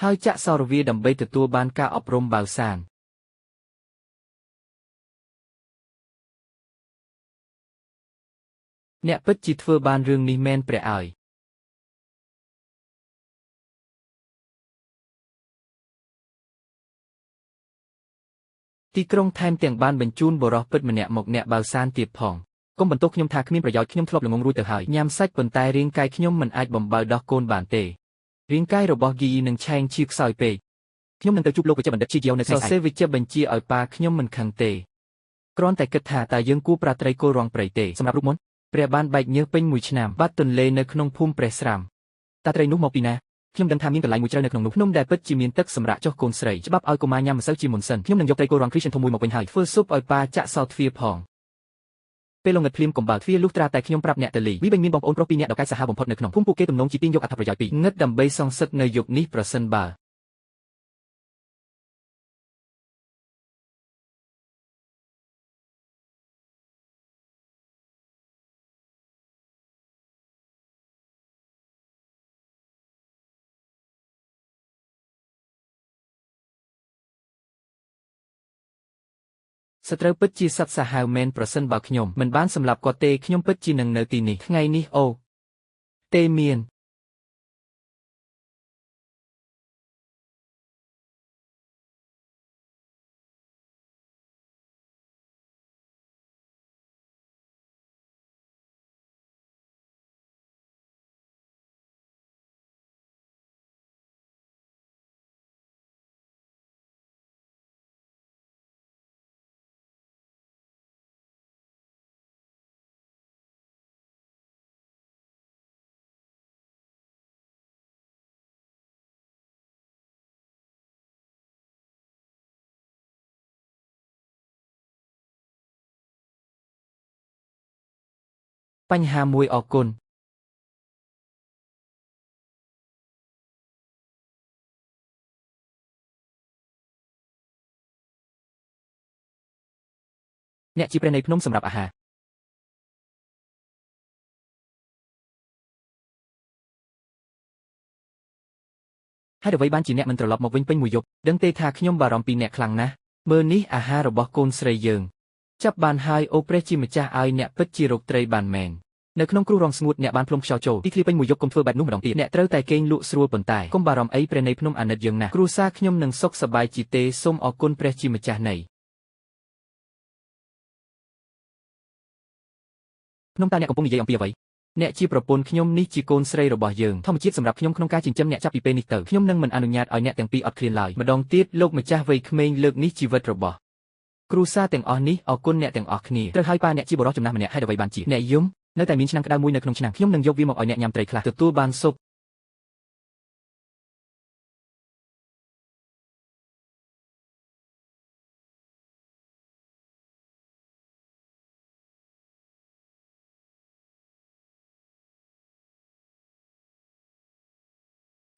ហើយចាក់សរវាដើម្បីទទួលបានការអប់រំបើសានអ្នកពិតជាធ្វើបានរឿងនេះមែនព្រះអើយទីក្រុងថែមទាំងបានបញ្ជូនបរិសុទ្ធពិតម្នាក់មកអ្នកបើសានទៀតផងកុំបន្ទោសខ្ញុំថាគ្មានប្រយោជន៍ខ្ញុំធ្លាប់ល្ងងរួចទៅហើយញ៉ាំសាច់ប៉ុន្តែរាងកាយខ្ញុំមិនអាចបំបើដោះកូនបានទេរាងកាយរបស់ហ្គីនឹងឆេងឈៀខ្សោយពេកខ្ញុំនឹងទៅជួបលោកវេជ្ជបណ្ឌិតជីយ៉ូនៅថ្ងៃស្អែកសរសេរវេជ្ជបញ្ជាឲ្យប៉ាខ្ញុំមិនខឹងទេគ្រាន់តែគិតថាតើយើងគួរប្រាត្រីគោលរងព្រៃទេសម្រាប់រូបមន្តព្រះបានបែកញើសពេញមួយឆ្នាំបាត់ទន្លេនៅក្នុងភូមិព្រះស្រាមតើត្រីនោះមកពីណាខ្ញុំដឹងថាមានកន្លែងមួយជ្រៅនៅក្នុងនោះភ្នំដែលពិតជាមានទឹកសម្រាប់ចុះកូនស្រីច្បាប់ឲ្យកុមារញ៉ាំម្សៅជាមុនសិនខ្ញុំនឹងយកត្រីគោលរងគ្រីស្ទធំមួយមកវិញហើយធ្វើស៊ុបឲ្យប៉ាចាក់សោទ្វារផងពេលលងឹតភ្លាមកំបាល់ទ្វារលុះត្រាតែខ្ញុំប្រាប់អ្នកតលីវិបិញមានបងប្អូនប្រុសពីរនាក់ដ៏កាយសាហាវបំផុតនៅក្នុងភូមិពួកគេទំនងជាទាញយកអត្ថប្រយោជន៍ពីងឹតដើម្បីសងសឹកនៅយប់នេះប្រសិនបើសត្រូវពិតជាសត្វសាហាវមែនប្រសិនបើខ្ញុំមិនបានសម្លាប់គាត់ទេខ្ញុំពិតជានឹងនៅទីនេះថ្ងៃនេះអូទេមានបញ្ហាមួយអរគុណអ្នកជាព្រះនៃភ្នំសម្រាប់អាហារហើយអ្វីបានជាអ្នកមិនត្រឡប់មកវិញពេញមួយយប់ដឹងទេថាខ្ញុំបារម្ភពីអ្នកខ្លាំងណាស់មើលនេះអាហាររបស់កូនស្រីយើងចាប់បានហើយអូព្រះជាម្ចាស់ឲ្យអ្នកពិតជារកត្រីបានមែននៅក្នុងគ្រោះរងស្ងួតអ្នកបានផ្លុំខ្យល់ចូលទីធ្លាពេញមួយយប់កុំធ្វើបែបនោះម្ដងទៀតអ្នកត្រូវតែគេងលក់ស្រួលប៉ុន្តែកុំបារម្ភអីព្រះនៃភ្នំអាណិតយើងណាស់គ្រួសារខ្ញុំនឹងសុខសប្បាយជាទេសូមអរគុណព្រះជាម្ចាស់នៃភ្នំតើអ្នកកំពុងនិយាយអំពីអ្វីអ្នកជាប្រពន្ធខ្ញុំនេះជាកូនស្រីរបស់យើងធម្មជាតិសម្រាប់ខ្ញុំក្នុងការចិញ្ចឹមអ្នកចាប់ពីពេលនេះទៅខ្ញុំនឹងមិនអនុញ្ញាតឲ្យអ្នកទាំងពីរអត់ឃ្លានឡើយម្ដងទៀតលោកម្ចាស់វ័យក្មេងលើកនេះជីវិតរបស់គ្រួសារទាំងអស់នេះអរគុណអ្នកទាំងអស់គ្នាត្រូវឲ្យប៉ាអ្នកជាបរិសុទ្ធចំណាស់ម្នាក់ហើយអ្វីបានជាអ្នកយំនៅតែមានឆ្នាំងក្តៅមួយនៅក្នុងឆ្នាំងខ្ញុំនឹងយកវាមកឲ្យអ្នកញ៉ាំត្រីខ្លះទទួលបានស៊ុប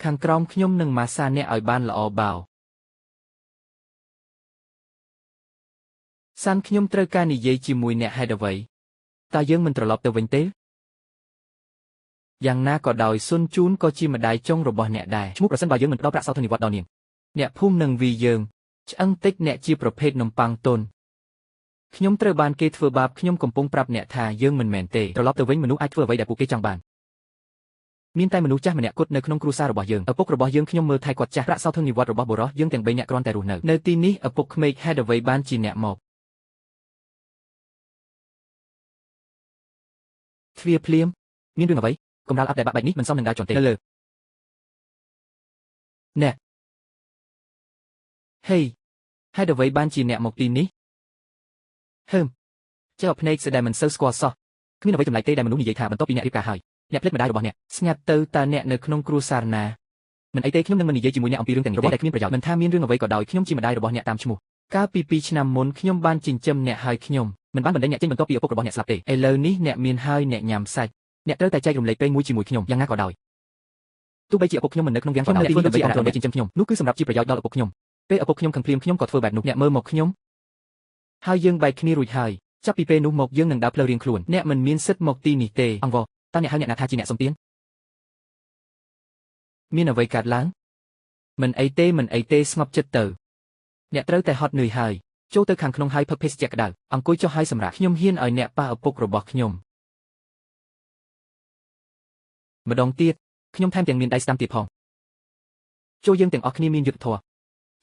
ខាងក្រោមខ្ញុំនឹងម៉ាស្សាអ្នកឲ្យបានល្អបោសានខ្ញុំត្រូវការនិយាយជាមួយអ្នកហេតុអ្វីតើយើងមិនត្រឡប់ទៅវិញទេយ៉ាងណាក៏ដោយស៊ុនជូនក៏ជាម្ដាយចុងរបស់អ្នកដែរឈ្មោះប្រសិនបើយើងមិនផ្ដល់ប្រាក់សោធននិវត្តន៍ដល់នាងអ្នកភូមិនឹងវីយើងឆ្អឹងតិចអ្នកជាប្រភេទនំប៉័ងតុនខ្ញុំត្រូវបានគេធ្វើបាបខ្ញុំកំពុងប្រាប់អ្នកថាយើងមិនមែនទេត្រឡប់ទៅវិញមនុស្សអាចធ្វើអ្វីដែលពួកគេចង់បានមានតែមនុស្សចាស់ម្នាក់គត់នៅក្នុងគ្រួសាររបស់យើងឪពុករបស់យើងខ្ញុំមើលថែគាត់ចាស់ប្រាក់សោធននិវត្តន៍របស់បុរសយើងទាំង3នាក់គ្រាន់តែរស់នៅទីនេះឪពុកក្មេកហេតុអ្វីបានជាអ្នកមកទ្វារភ្លាមមានរឿងអ្វីកំដៅអាប់ដែលបាក់បែកនេះមិនសមនឹងដើរជន់ទេលើអ្នកហេហេតុអ្វីបានជាអ្នកមកទីនេះហឹម ចេះអភ្នែកស្ដែលមិនសូវស្គាល់សោះគ្មានអ្វីចម្លែកទេដែលមនុស្សនិយាយថាបន្ទាប់ពីអ្នករៀបការហើយអ្នកភ្លេចម្ដាយរបស់អ្នកស្ងាត់ទៅតើអ្នកនៅក្នុងគ្រួសារណាមិនអីទេខ្ញុំនឹងមិននិយាយជាមួយអ្នកអំពីរឿងទាំងនេះទេដែលគ្មានប្រយោជន៍មិនថាមានរឿងអ្វីក៏ដោយខ្ញុំជាម្ដាយរបស់អ្នកតាមឈ្មោះកាលពី2ឆ្នាំមុនខ្ញុំបានចិញ្ចឹមអ្នកហើយខ្ញុំមិនបានបណ្ដេញអ្នកចេញបន្ទាប់ពីឪពុករបស់អ្នកស្លាប់ទេឥឡូវនេះអ្នកមានហើយអ្នកញ៉ាំសាច់អ្នកត្រូវតែចែករំលែកពេលមួយជាមួយខ្ញុំយ៉ាងណាក៏ដោយទោះបីជាឪពុកខ្ញុំមិននៅក្នុងវាំងក៏ដោយធ្វើដើម្បីអនុវត្តចិញ្ចឹមខ្ញុំនោះគឺសម្រាប់ជាប្រយោជន៍ដល់ឪពុកខ្ញុំពេលឪពុកខ្ញុំខឹងភ្លាមខ្ញុំក៏ធ្វើបែបនោះអ្នកមើលមកខ្ញុំហើយយើងបែកគ្នារួចហើយចាប់ពីពេលនោះមកយើងនឹងដើរផ្លូវរៀងខ្លួនអ្នកមិនមានសិទ្ធិមកទីនេះទេអង្វរតើអ្នកហៅអ្នកណាថាជាអ្នកសុំទានមានអ្វីកើតឡើងមិនអីទេស្ងប់ចិត្តទៅអ្នកត្រូវតែហត់នឿយហើយចូលទៅខាងក្នុងហើយផឹកភេសជ្ជៈក្តៅអង្គុយចុះហើយសម្រាប់ខ្ញុំហ៊ានឲ្យអ្នកប៉ះឪពុករបស់ខ្ញុំម្ដងទៀតខ្ញុំថែមទាំងមានដៃស្ដាំទៀតផងចូលយើងទាំងអស់គ្នាមានយុត្តិធម៌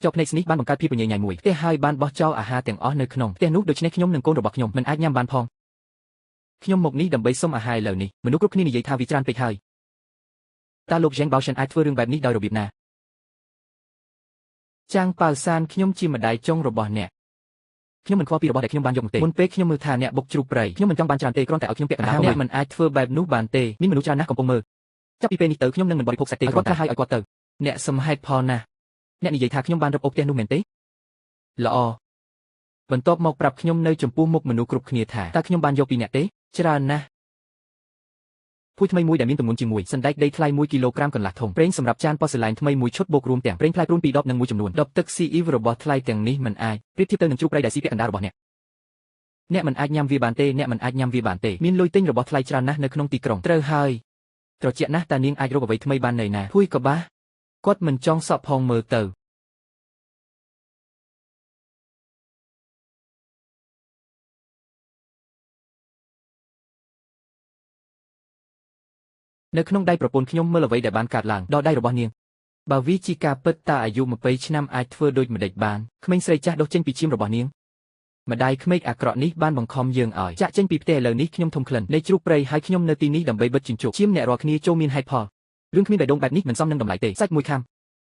ចុះភ្នែកស្នេះបានបង្កើតភាពញញែមួយផ្ទះហើយបានបោះចោលអាហារទាំងអស់នៅក្នុងផ្ទះនោះដូច្នេះខ្ញុំនិងកូនរបស់ខ្ញុំមិនអាចញ៉ាំបានផងខ្ញុំមកនេះដើម្បីសុំអាហារឥឡូវនេះមនុស្សគ្រប់គ្នានិយាយថាវាច្រើនពេកហើយតើលោកយ៉ាងបោសិនអាចធ្វើរឿងបែបនេះដោយរបៀបណាចាងប៉ៅសានខ្ញុំជាម្ដាយចុងរបស់អ្នកខ្ញុំមិនខ្វល់ពីរបស់ដែលខ្ញុំបានយកមកទេមុនពេលខ្ញុំមើលថាអ្នកបុកជ្រូកព្រៃខ្ញុំមិនចង់បានច្រើនទេគ្រាន់តែឲ្យខ្ញុំពាក់កណ្ដាលអ្នកមិនអាចធ្វើបែបនោះបានទេមានមនុស្សច្រើនណាស់កំពុងមើលចាប់ពីពេលនេះទៅខ្ញុំនឹងមិនបរិភោគសាច់ទេគាត់ខ្លះឲ្យគាត់ទៅអ្នកសំហេតុផលណាស់អ្នកនិយាយថាខ្ញុំបានរឹបអូសផ្ទះនោះមែនទេល្អបន្ទាប់មកប្រាប់ខ្ញុំនៅចំពោះមុខមនុស្សគ្រប់គ្នាថាតើខ្ញុំបានយកពីអ្នកទេច្រើនណាស់ភួយថ្មីមួយដែលមានទម្ងន់ជាមួយសណ្ដែកដីថ្លៃ1គីឡូក្រាមកន្លះធំប្រេងសម្រាប់ចានប៉ូស្លែនថ្មីមួយឈុតបូករួមទាំងប្រេងផ្លែព្រូន2ដបនិងមួយចំនួនដបទឹកស៊ីអ៊ីវរបស់ថ្លៃទាំងនេះមិនអាចប្រៀបធៀបទៅនឹងជ្រូកព្រៃដែលស៊ីពាក់កណ្ដាលរបស់អ្នកមិនអាចញ៉ាំវាបានទេអ្នកមិនអាចញ៉ាំវាបានទេមានលុយទិញរបស់ថ្លៃច្រើនណាស់នៅក្នុងទីក្រុងត្រូវហើយត្រជាក់ណាស់តើនាងអាចរកអ្វីថ្មីបាននៅណាភួយក៏បាសគាត់មិនចង់សក់ផងមើលទៅនៅក្នុងដៃប្រពន្ធខ្ញុំមើលអ្វីដែលបានកើតឡើងដល់ដៃរបស់នាងបើវាជាការពិតតើអាយុ20ឆ្នាំអាចធ្វើដូចម្ដេចបានក្មេងស្រីចាស់ដុសចេញពីឈាមរបស់នាងម្ដាយក្មេកអាក្រក់នេះបានបង្ខំយើងឲ្យចាក់ចេញពីផ្ទះឥឡូវនេះខ្ញុំធំក្លិននៃជ្រូកព្រៃហើយខ្ញុំនៅទីនេះដើម្បីបិទជញ្ជក់ឈាមអ្នករាល់គ្នាចូលមានហេតុផលរឿងគ្មានបេះដូងបែបនេះមិនសមនឹងតម្លៃទេសាច់មួយខាំ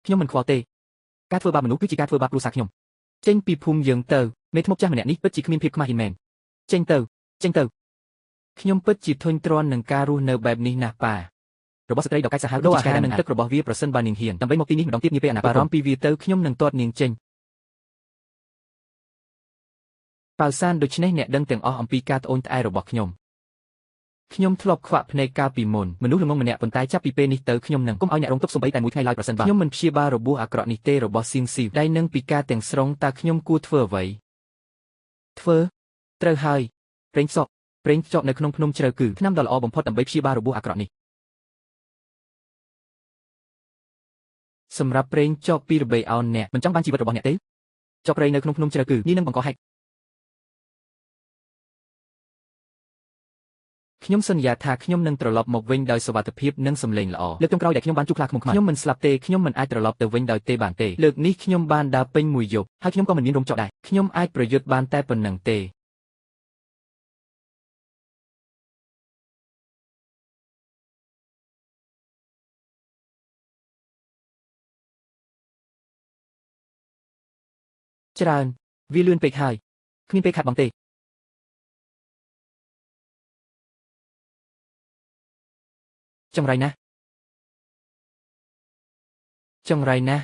ខ្ញុំមិនខ្វល់ទេការធ្វើបាបមនុស្សគឺជាការធ្វើបាបគ្រួសារខ្ញុំចេញពីភូមិយើងទៅមេធ្មប់ចាស់ម្នាក់នេះពិតជាគ្មានភាពខ្មាស់ហ៊ានមែនចេញទៅខ្ញុំពិតជាធុញទ្រាន់នឹងការរស់នៅបែបនេះណាស់ប៉ារបស់ស្ត្រីដ៏កាចសាហាវដូចអាហារនិងទឹករបស់វាប្រសិនបើនាងហ៊ានដើម្បីមកទីនេះម្ដងទៀតនាពេលអនាគតបារម្ភពីវាទៅខ្ញុំនឹងទាត់នាងចេញប៉ៅសានដូច្នេះអ្នកដឹងទាំងអស់អំពីការត្អូញត្អែររបស់ខ្ញុំធ្លាប់ខ្វាក់ភ្នែកកាលពីមុនមនុស្សល្ងងម្នាក់ប៉ុន្តែចាប់ពីពេលនេះទៅខ្ញុំនឹងកុំឲ្យអ្នករងទុក្ខសូម្បីតែមួយថ្ងៃឡើយប្រសិនបើខ្ញុំមិនព្យាបាលរបួសអាក្រក់នេះទេរបស់សៀងស៊ីវដៃនឹងពិការទាំងស្រុងតើខ្ញុំគួរធ្វើអ្វីធ្វើត្រូវហើយប្រេងខ្ចប់នៅក្នុងភ្នំជ្រៅគឺថ្នាំដ៏ល្អបំផុតដើម្បីព្យាបាលរបួសអាក្រក់នេះសម្រាប់ប្រេងចប់ពីរបីអោនអ្នកមិនចង់បានជីវិតរបស់អ្នកទេចប់ប្រេងនៅក្នុងភ្នំជ្រៅគឺនេះនឹងបង្កហេតុខ្ញុំសន្យាថាខ្ញុំនឹងត្រឡប់មកវិញដោយសុវត្ថិភាពនិងសម្លេងល្អលើកចុងក្រោយដែលខ្ញុំបានជួបខ្លាឃ្មុំខ្មាស់ខ្ញុំមិនស្លាប់ទេខ្ញុំមិនអាចត្រឡប់ទៅវិញដោយទេបានទេលើកនេះខ្ញុំបានដើរពេញមួយយប់ហើយខ្ញុំក៏មិនមានរោមចក់ដែរខ្ញុំអាចប្រយុទ្ធបានតែប៉ុណ្្នឹងទេច្រើនវាលឿនពេកហើយគ្មានពេលខាត់បងទេចង្រៃណាស់ចង្រៃណាស់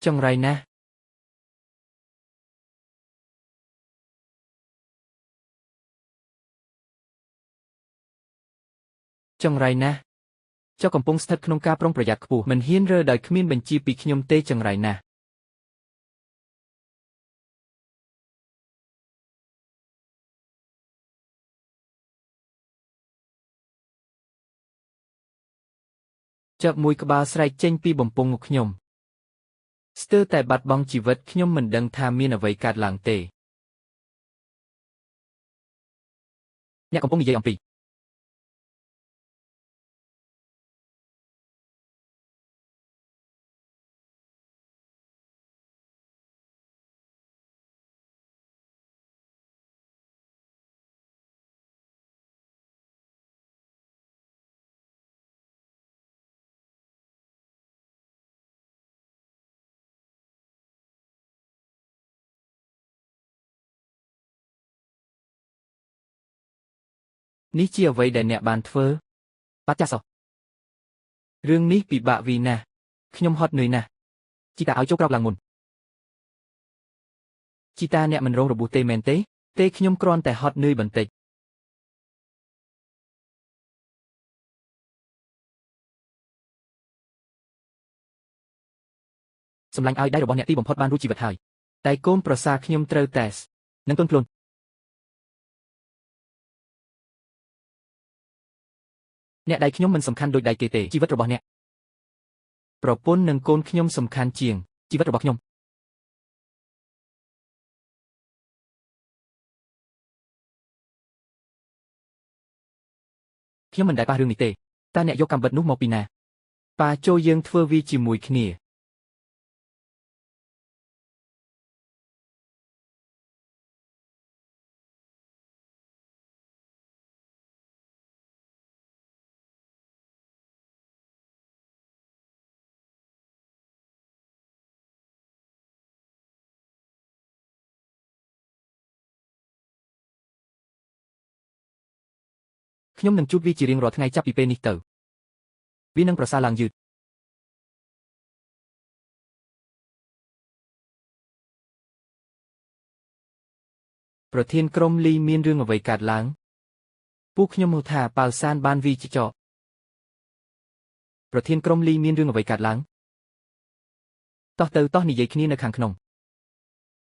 ចង្រៃណាស់ចង្រៃណាស់ចុះកំពុងស្ថិតក្នុងការប្រុងប្រយ័ត្នខ្ពស់មិនហ៊ានរើដោយគ្មានបញ្ជាពីខ្ញុំទេចង្រៃណាស់ចើបមួយក្បាលស្រែកចេញពីបំពង់របស់ខ្ញុំស្ទើរតែបាត់បង់ជីវិតខ្ញុំមិនដឹងថាមានអ្វីកើតឡើងទេអ្នកកំពុងនិយាយអំពី នេះជាអ្វីដែលអ្នកបានធ្វើបាទចាសរឿងនេះពិបាកvìណាស់ខ្ញុំហត់នឿយណាស់ជីតាឲ្យចូលក្រោកឡើងមុនជីតាអ្នកមិនរងរបួសទេមែនទេខ្ញុំគ្រាន់តែហត់នឿយបន្តិចសម្លាញ់ឲ្យដៃរបស់អ្នកទីបំផុតបានរួចជីវិតហើយតែកូនប្រសារខ្ញុំត្រូវតែនឹងទន់ភ្លន់អ្នកដៃខ្ញុំមិនសំខាន់ដូចដៃគេទេជីវិតរបស់អ្នកប្រពន្ធនិងកូនខ្ញុំសំខាន់ជាងជីវិតរបស់ខ្ញុំខ្ញុំមិនដែលប៉ះរឿងនេះទេតើអ្នកយកកាំបិតនោះមកពីណាប៉ាចូលយើងធ្វើវាជាមួយគ្នាខ្ញុំនឹងជួបវាជារៀងរាល់ថ្ងៃចាប់ពីពេលនេះទៅវានឹងប្រសើរឡើងយឺតប្រធានក្រុមលីមានរឿងអ្វីកើតឡើងពួកខ្ញុំហៅថាប៉ៅសានបានវីចចកប្រធានក្រុមលីមានរឿងអ្វីកើតឡើងតោះនិយាយគ្នានៅខាងក្នុង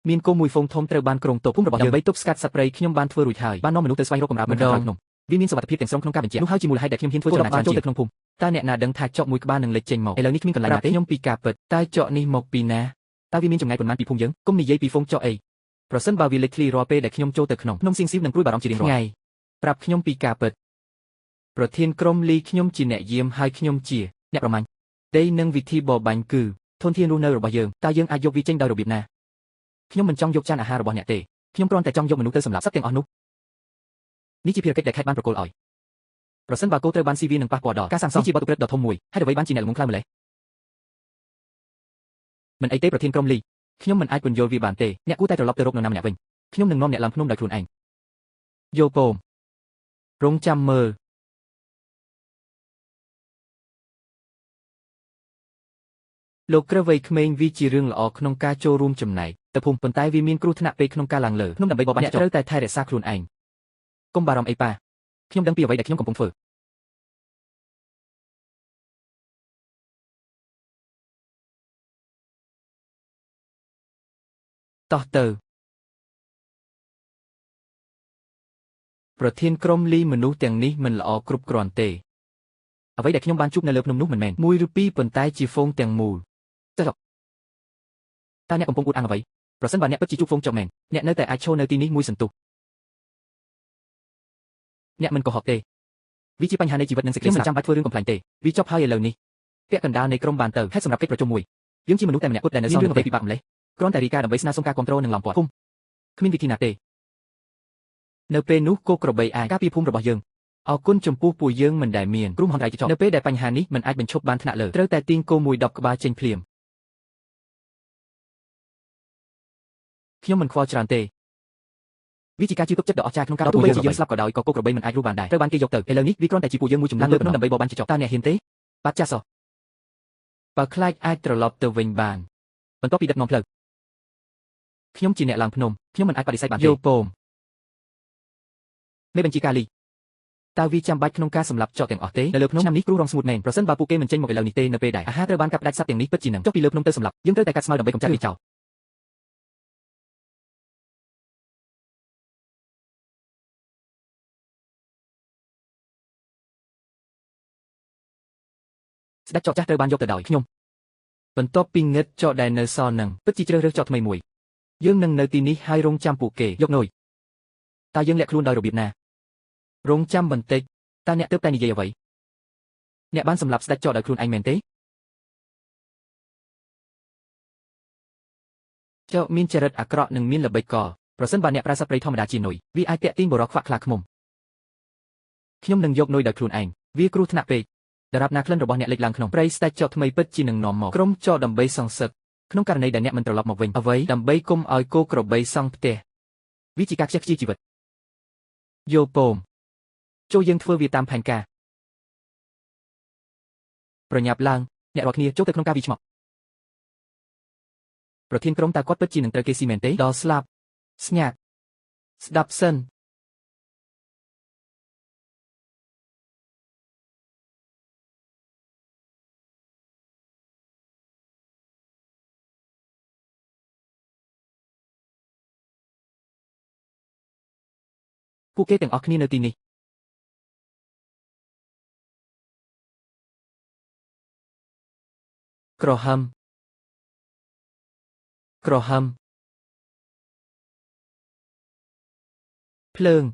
មានគោមួយហ្វូងធំត្រូវបានក្រុងទប់ភូមិរបស់យើងដើម្បីទប់ស្កាត់សត្វព្រៃខ្ញុំបានធ្វើរួចហើយបាននាំមនុស្សទៅស្វែងរកកំរាបនៅខាងក្នុងវាមានសុវត្ថិភាពទាំងស្រុងក្នុងការបញ្ជាក់នោះហើយជាមូលហេតុដែលខ្ញុំហ៊ានធ្វើចំណាកចូលទៅក្នុងភូមិតើអ្នកណាដឹងថាចកមួយក្បាលនឹងលេចចេញមកឥឡូវនេះគ្មានកន្លែងណាទេខ្ញុំពីការពិតតើចកនេះមកពីណាតើវាមានចម្ងាយប៉ុន្មានពីភូមិយើងកុំនិយាយពីហ្វូងចកអីប្រសិនបើវាលេចធ្លីរាល់ពេលដែលខ្ញុំចូលទៅក្នុងភ្នំសៀងស៊ីវនឹងព្រួយបារម្ភជារៀងរាល់ថ្ងៃប្រាប់ខ្ញុំពីការពិតប្រធានក្រុមលីខ្ញុំជាអ្នកយាមហើយខ្ញុំជាអ្នកប្រមាញ់ទេនឹងវិធីបបាញ់គឺធនធានរស់នៅរបស់យើងតើយើងអាចយកវាចេញដោយរបៀបណាខ្ញុំមិនចង់យកចានអាហាររបស់អ្នកទេខ្ញុំគ្រាន់តែចង់យកមនុស្សទៅសម្លាប់សត្វទាំងអស់នោះនេះជាភារកិច្ចដែលខេត្តបានប្រគល់ឲ្យប្រសិនបើគោត្រូវបានស៊ីវានឹងប៉ះពាល់ដល់ការសាងសង់ជាបទឧក្រិដ្ឋដ៏ធំមួយហេតុអ្វីបានជាអ្នកល្ងងខ្លៅម្ល៉េះមិនអីទេប្រធានក្រុមលីខ្ញុំមិនអាចពន្យល់វាបានទេអ្នកគួរតែត្រឡប់ទៅរកនរណាម្នាក់វិញខ្ញុំនឹងនាំអ្នកឡើងភ្នំដោយខ្លួនឯងយោពមរងចាំមើលលោកក្រឹវវ័យក្មេងវាជារឿងល្អក្នុងការចូលរួមចំណែកទៅភូមិប៉ុន្តែវាមានគ្រោះថ្នាក់ពេកក្នុងការឡើងលើភ្នំដើម្បីបបបាញ់អ្នកត្រូវតែថែរក្សាខ្លួនឯងកុំបារម្ភអីប៉ាខ្ញុំដឹងពីអ្វីដែលខ្ញុំកំពុងធ្វើតោះទៅប្រធានក្រុមលីមនុស្សទាំងនេះមិនល្អគ្រប់គ្រាន់ទេអ្វីដែលខ្ញុំបានជួបនៅលើភ្នំនោះមិនមែនមួយឬពីរប៉ុន្តែជាហ្វូងទាំងមូលចុះតើអ្នកកំពុងអួតអាងអ្វីប្រសិនបើអ្នកពិតជាជួបហ្វូងចុកមែនអ្នកនៅតែអាចឈរនៅទីនេះមួយសន្ទុះអ្នកមិនកុហកទេវាជាបញ្ហានៃជីវិតនិងសេចក្តីស្លាប់មិនចាំបាច់ធ្វើរឿងកំ pl ែងទេវាចប់ហើយឥឡូវនេះពាក់កណ្ដាលនៃក្រុមបានទៅហេតុសម្រាប់កិច្ចប្រជុំមួយយើងជាមនុស្សតែម្នាក់គត់ដែលនៅសល់រឿងអ្វីពិបាកម្ល៉េះគ្រាន់តែរីកាដើម្បីស្នើសុំការគ្រប់គ្រងនិងឡំពាត់ភូមិគ្មានវិធីណាទេនៅពេលនោះគោក្របីអាចការពារភូមិរបស់យើងអរគុណចំពោះពួកយើងមិនដែលមានគ្រោះមហន្តរាយចចនៅពេលដែលបញ្ហានេះមិនអាចបញ្ឈប់បានថ្នាក់លើត្រូវតែទាញគោមួយ10ក្បាលចេញភ្លាមខ្ញុំមិនខ្វល់ច្រើនទេវាជាការជឿទុកចិត្តដ៏អស្ចារ្យក្នុងការទោះបីជាយើងស្លាប់ក៏ដោយក៏គោក្របីមិនអាចរស់បានដែរត្រូវបានគេយកទៅឥឡូវនេះវាគ្រាន់តែជាពួកយើងមួយចំនួនលើភ្នំដើម្បីបបបាញ់ចចតើអ្នកហ៊ានទេបាទចាសបើខ្លាចអាចត្រឡប់ទៅវិញបានបន្ទាប់ពីដឹកនាំផ្លូវខ្ញុំជាអ្នកឡើងភ្នំខ្ញុំមិនអាចបដិសេធបានទេយោពមមេបញ្ជាការលីតើវាចាំបាច់ក្នុងការសម្លាប់ចកទាំងអស់ទេនៅលើភ្នំឆ្នាំនេះគ្រូរងស្ងួតមែនប្រសិនបើពួកគេមិនចេញមកឥឡូវនេះទេនៅពេលដែលអាហារត្រូវបានកាប់ផ្ដាច់សត្វទាំងនេះពិតជានឹងចុះពីលើភ្នំទៅសម្លាប់យើងត្រូវតែកាត់ស្មៅដើម្បីកម្ចាត់វាចោលស្ដេចចកចាស់ត្រូវបានយកទៅដោយខ្ញុំបន្ទាប់ពីងឹតចកដែលនៅសល់នឹងពិតជាជ្រើសរើសចកថ្មីមួយយើងនឹងនៅទីនេះហើយរងចាំពួកគេយកនុយតើយើងលាក់ខ្លួនដោយរបៀបណារងចាំបន្តិចតើអ្នកទើបតែនិយាយអ្វីអ្នកបានសម្លាប់ស្ដេចចកដោយខ្លួនឯងមែនទេចកមានចរិតអាក្រក់និងមានល្បិចកលប្រសិនបើអ្នកប្រើសត្វព្រៃធម្មតាជានុយវាអាចតាក់ទាញបរិខ្វាក់ខ្លាឃ្មុំខ្ញុំនឹងយកនុយដោយខ្លួនឯងវាគ្រោះថ្នាក់ពេកដរាបណាក្លិនរបស់អ្នកលេចឡើងក្នុងព្រៃស្ដេចចកថ្មីពិតជានឹងនាំមកក្រុមចកដើម្បីសងសឹកក្នុងករណីដែលអ្នកមិនត្រឡប់មកវិញអ្វីដើម្បីគុំឲ្យគោក្របីសង់ផ្ទះវាជាការខ្ជះខ្ជាយជីវិតយោពម ចូលយើងធ្វើវាតាមផែនការប្រញាប់ឡើងអ្នករាល់គ្នាចូលទៅក្នុងការវិឆ្មក់ប្រធានក្រុមតើគាត់ពិតជានឹងត្រូវគេស៊ីមែនទេដល់ស្លាប់ស្ងាត់ស្ដាប់សិនពួកគេទាំងអស់គ្នានៅទីនេះក្រហមភ្លើង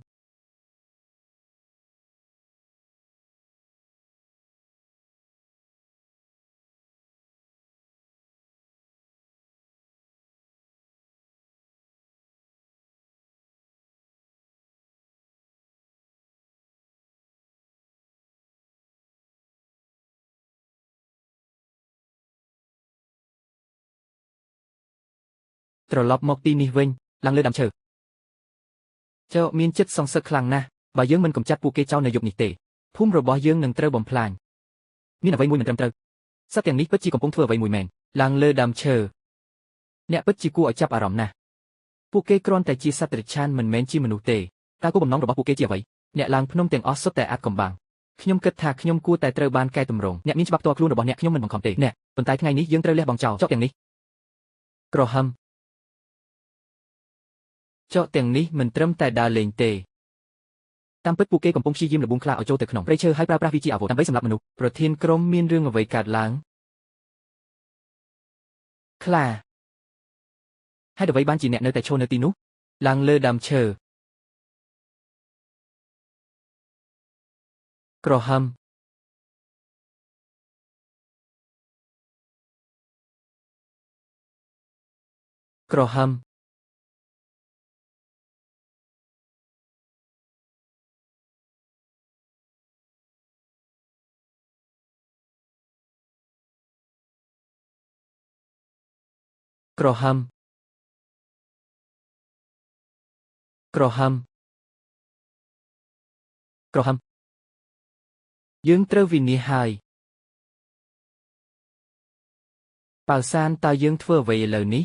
ត្រឡប់មកទីនេះវិញឡើងលើដើមឈើចៅមានចិត្តសងសឹកខ្លាំងណាស់បើយើងមិនកម្ចាត់ពួកគេចោលនៅយប់នេះទេភូមិរបស់យើងនឹងត្រូវបំផ្លាញមានអ្វីមួយមិនត្រឹមត្រូវសត្វទាំងនេះពិតជាកំពុងធ្វើអ្វីមួយមែនឡើងលើដើមឈើអ្នកពិតជាគួរឲ្យចាប់អារម្មណ៍ណាស់ពួកគេគ្រាន់តែជាសត្វតិរច្ឆានមិនមែនជាមនុស្សទេតើគោលបំណងរបស់ពួកគេជាអ្វីអ្នកឡើងភ្នំទាំងអស់សុទ្ធតែអាចកំបាំងខ្ញុំគិតថាខ្ញុំគួរតែត្រូវបានកែតម្រង់អ្នកមានច្បាប់ផ្ទាល់ខ្លួនរបស់អ្នកខ្ញុំមិនបង្ខំទេអ្នកប៉ុន្តែថ្ងៃនេះយើងត្រូវលះបង់ចោលចោលទាំងនេះក្រហមចោលទាំងនេះមិនត្រឹមតែដើរលេងទេតាមពិតពួកគេកំពុងព្យាយាមលបួងខ្លាឲ្យចូលទៅក្នុងព្រៃឈើហើយប្រើប្រាស់វាជាអាវុធដើម្បីសម្លាប់មនុស្សប្រធានក្រុមមានរឿងអ្វីកើតឡើងខ្លាហេតុអ្វីបានជាអ្នកនៅតែឈរនៅទីនោះឡើងលើដើមឈើក្រហមក្រហមក្រហមក្រហមក្រហមយើងត្រូវវិនិច្ឆ័យហើយប៉ៅសានតើយើងធ្វើអ្វីឥឡូវនេះ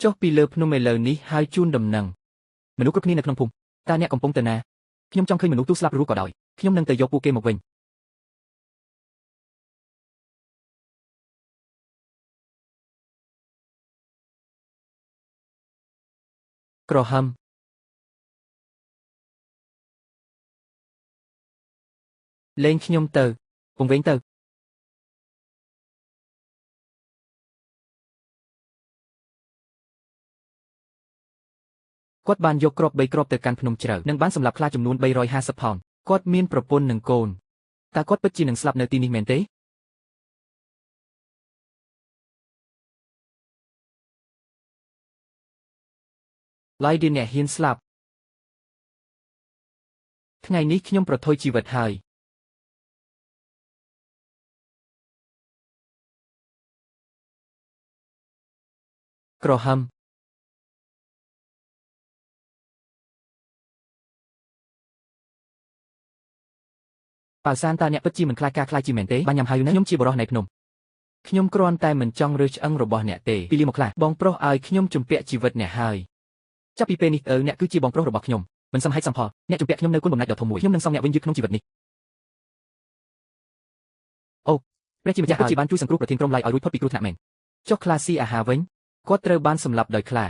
ចុះពីលើភ្នំឥឡូវនេះហើយជូនដំណឹងមនុស្សគ្រប់គ្នានៅក្នុងភូមិតើអ្នកកំពុងទៅណាខ្ញុំចង់ឃើញមនុស្សទូស្លាប់រស់ក៏ដោយខ្ញុំនឹងទៅយកពួកគេមកវិញក្រហមលេងខ្ញុំទៅពងវែងទៅគាត់បានយកគ្រាប់3គ្រាប់ទៅកាន់ភ្នំជ្រៅនិងបានសម្លាប់ខ្លាចំនួន350ផោនគាត់មានប្រពន្ធនិងកូនតើគាត់ពិតជានឹងស្លាប់នៅទីនេះមែនទេឡៃឌីនអ្នកហ៊ានស្លាប់ថ្ងៃនេះខ្ញុំប្រថុយជីវិតហើយក្រហមប៉ៅសានតើអ្នកពិតជាមិនខ្លាចការខ្លាចជាមែនទេបានញ៉ាំហើយណាខ្ញុំជាបរិសនៃភ្នំខ្ញុំគ្រាន់តែមិនចង់រើសឆ្អឹងរបស់អ្នកទេពីលីមកខ្លះបងប្រុសឲ្យខ្ញុំជំពាក់ជីវិតអ្នកហើយចាប់ពីពេលនេះអ្នកគឺជាបងប្រុសរបស់ខ្ញុំមិនសមហេតុសមផលអ្នកជំពាក់ខ្ញុំនៅគុណបំណាច់ដ៏ធំមួយខ្ញុំនឹងសងអ្នកវិញយឺតក្នុងជីវិតនេះអូព្រះជាម្ចាស់ពិតជាបានជួយសង្គ្រោះប្រធានក្រុមឡៃឲ្យរួចផុតពីគ្រោះថ្នាក់មែនចុះខ្លាស៊ីអាហារវិញគាត់ត្រូវបានសម្លាប់ដោយខ្លា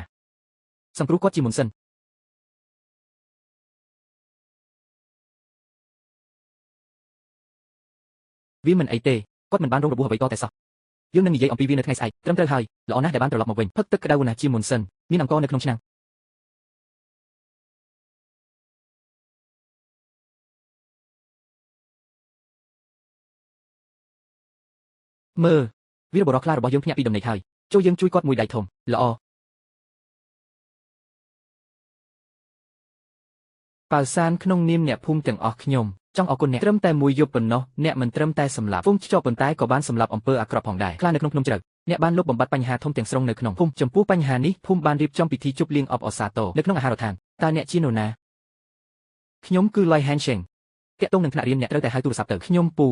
សង្គ្រោះគាត់ជាមុនសិនវាមិនអីទេគាត់មិនបានរងរបួសអ្វីតតែសោះយើងនឹងនិយាយអំពីវានៅថ្ងៃស្អែកត្រឹមត្រូវហើយល្អណាស់ដែលបានត្រឡប់មកវិញផឹកទឹកក្តៅណាស់ជាមុនសិនមានអង្ករនៅក្នុងឆ្នាំងមើលវីរបុរសខ្លារបស់យើងភ្ញាក់ពីដំណេកហើយចូលយើងជួយគាត់មួយដៃធំល្អប៉ៅសានក្នុងនាមអ្នកភូមិទាំងអស់ខ្ញុំចង់អរគុណអ្នកត្រឹមតែមួយយប់ប៉ុណ្ណោះអ្នកមិនត្រឹមតែសម្លាប់ហ្វូងខ្ចប់ប៉ុន្តែក៏បានសម្លាប់អំពើអាក្រក់ផងដែរខ្លានៅក្នុងភ្នំជ្រៅអ្នកបានលុបបំបាត់បញ្ហាធំទាំងស្រុងនៅក្នុងភូមិចំពោះបញ្ហានេះភូមិបានរៀបចំពិធីជប់លៀងអបអរសាទរនៅក្នុងអាហារដ្ឋានតើអ្នកជានរណា ខ្ញុំគឺ Loi Hansheng តាក់ទងនឹងថ្នាក់រៀនអ្នកត្រូវតែហៅទូរស័ព្ទទៅខ្ញុំពូ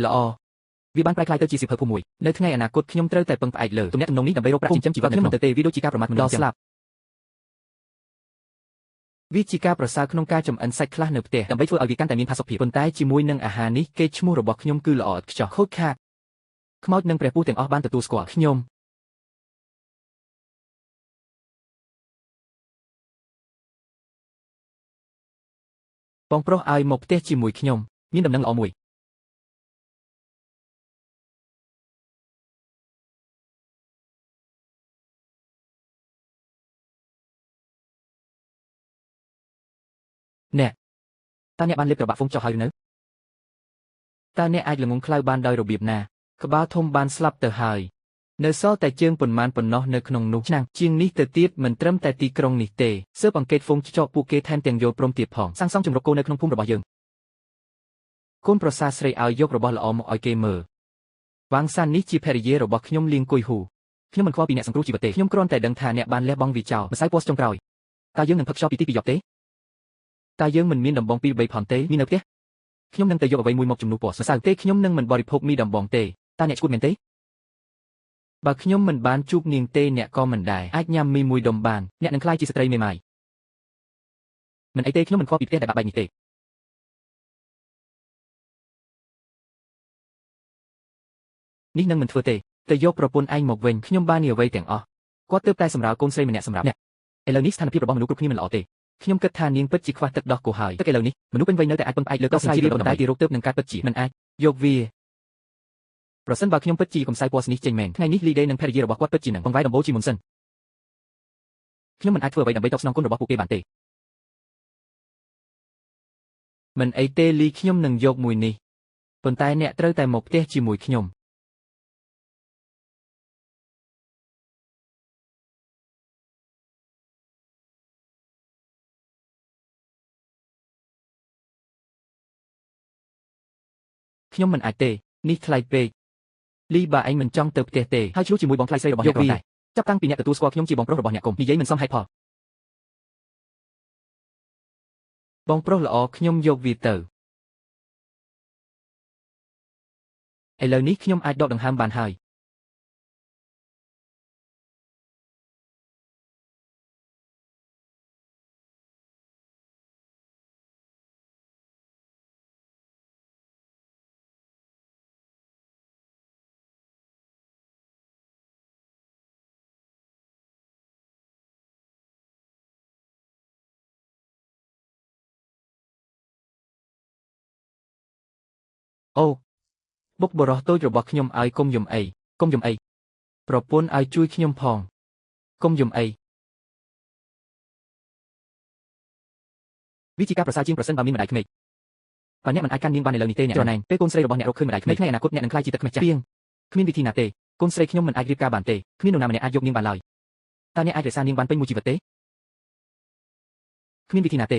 ល្អវាបានប្រែក្លាយទៅជាសៀវភៅភូមិមួយនៅថ្ងៃអនាគតខ្ញុំត្រូវតែពឹងផ្អែកលើទំនាក់ទំនងនេះដើម្បីរកប្រាក់ចិញ្ចឹមជីវិតខ្ញុំមិនទៅទេវាដូចជាការប្រមាថមនុស្សស្លាប់វាជាការប្រសើរក្នុងការចំអិនសាច់ខ្លះនៅផ្ទះដើម្បីធ្វើឲ្យវាកាន់តែមានផាសុកភាពប៉ុន្តែជាមួយនឹងអាហារនេះកេរ្តិ៍ឈ្មោះរបស់ខ្ញុំគឺល្អឥតខ្ចោះខូចខាតខ្មោចនិងព្រះពស់ទាំងអស់បានទទួលស្គាល់ខ្ញុំបងប្រុសឲ្យមកផ្ទះជាមួយខ្ញុំមានដំណឹងល្អមួយអ្នកតើអ្នកបានលេបក្របាក់ហ្វុងចុះហើយឬនៅតើអ្នកអាចល្ងងខ្លៅបានដោយរបៀបណាក្បាលធំបានស្លាប់ទៅហើយនៅសល់តែជើងប៉ុន្មានប៉ុណ្ណោះនៅក្នុងនោះឆ្នាំងជាងនេះទៅទៀតមិនត្រឹមតែទីក្រុងនេះទេស៊ើបអង្កេតហ្វុងចោះពួកគេថែមទាំងយល់ព្រមទៀតផងសាងសង់ជំរកគោនៅក្នុងភូមិរបស់យើងកូនប្រសាស្រីឲ្យយករបស់ល្អមកឲ្យគេមើលវ៉ាងសាននេះជាភរិយារបស់ខ្ញុំលៀងគុយហ៊ូខ្ញុំមិនខ្វល់ពីអ្នកសង្គ្រោះជីវិតទេខ្ញុំគ្រាន់តែដឹងថាអ្នកបានលះបង់វាចោលម្សៅពណ៌ចុងក្រោយតើយើងនឹងផឹកខ្យល់ពីទីពីរយកទេតើយើងមិនមានដំបងពីរបីផនទេមាននៅផ្ទះខ្ញុំនឹងទៅយកអ្វីមួយមកជំនួសពណ៌ម្សៅទេខ្ញុំនឹងមិនបរិភោគមីដំបងទេតើអ្នកឈួតមែនទេបើខ្ញុំមិនបានជួបនាងទេអ្នកក៏មិនដែរអាចញ៉ាំមីមួយដុំបានអ្នកនឹងក្លាយជាស្ត្រីមេម៉ាយមិនអីទេខ្ញុំមិនខ្វល់ពីផ្ទះដែលបាក់បែកនេះទេនេះនឹងមិនធ្វើទេទៅយកប្រពន្ធឯងមកវិញខ្ញុំបាននេះអ្វីទាំងអស់គាត់ទើបតែសម្រាប់កូនស្រីម្នាក់សម្រាប់អ្នកឥឡូវនេះស្ថានភាពរបស់មនុស្សគ្រប់គ្នាមិនល្អទេខ្ញុំគិតថានាងពិតជាខ្វះទឹកដោះគោហើយទឹកឥឡូវនេះមនុស្សពេញវ័យនៅតែអាចពឹងផ្អែកលើកោះស្រាយវាប៉ុន្តែទីរោគទើបនឹងកើតពិតជាមិនអាចយកវាប្រសិនបើខ្ញុំពិតជាកំសៅពណ៌ស្នេះចេញមែនថ្ងៃនេះលីដេនិងភរិយារបស់គាត់ពិតជានឹងបង្វែរដំបូលជាមុនសិនខ្ញុំមិនអាចធ្វើអ្វីដើម្បីតបស្នងគុណរបស់ពួកគេបានទេមិនអីទេលីខ្ញុំនឹងយកមួយនេះប៉ុន្តែអ្នកត្រូវតែមកផ្ទះជាមួយខ្ញុំខ្ញុំមិនអាចទេនេះថ្លៃពេកលីបើឯងមិនចង់ទៅផ្ទះទេហើយឆ្លុះជាមួយបងថ្លៃស្រីរបស់អ្នកគ្រាន់តែចាប់តាំងពីអ្នកទទួលស្គាល់ខ្ញុំជាបងប្រុសរបស់អ្នកកុំនិយាយមិនសមហេតុផលបងប្រុសល្អខ្ញុំយកវាទៅឥឡូវនេះខ្ញុំអាចដកដង្ហើមបានហើយអូបុកបរោះតូចរបស់ខ្ញុំឲ្យកុំយំអីកុំយំអីប្រពន្ធឲ្យជួយខ្ញុំផងកុំយំអីវាជាការប្រសើរជាងប្រសិនបើមានម្ដាយក្មេកបើអ្នកមិនអាចកាន់នាងបានឥឡូវនេះទេអ្នកច្រណែនពេលកូនស្រីរបស់អ្នករកឃើញម្ដាយក្មេកនៅថ្ងៃអនាគតអ្នកនឹងក្លាយជាទឹកខ្មេះចាស់ពីងគ្មានវិធីណាទេកូនស្រីខ្ញុំមិនអាចរៀបការបានទេគ្មាននរណាម្នាក់អាចយកនាងបានឡើយតើអ្នកអាចរក្សានាងបានពេញមួយជីវិតទេគ្មានវិធីណាទេ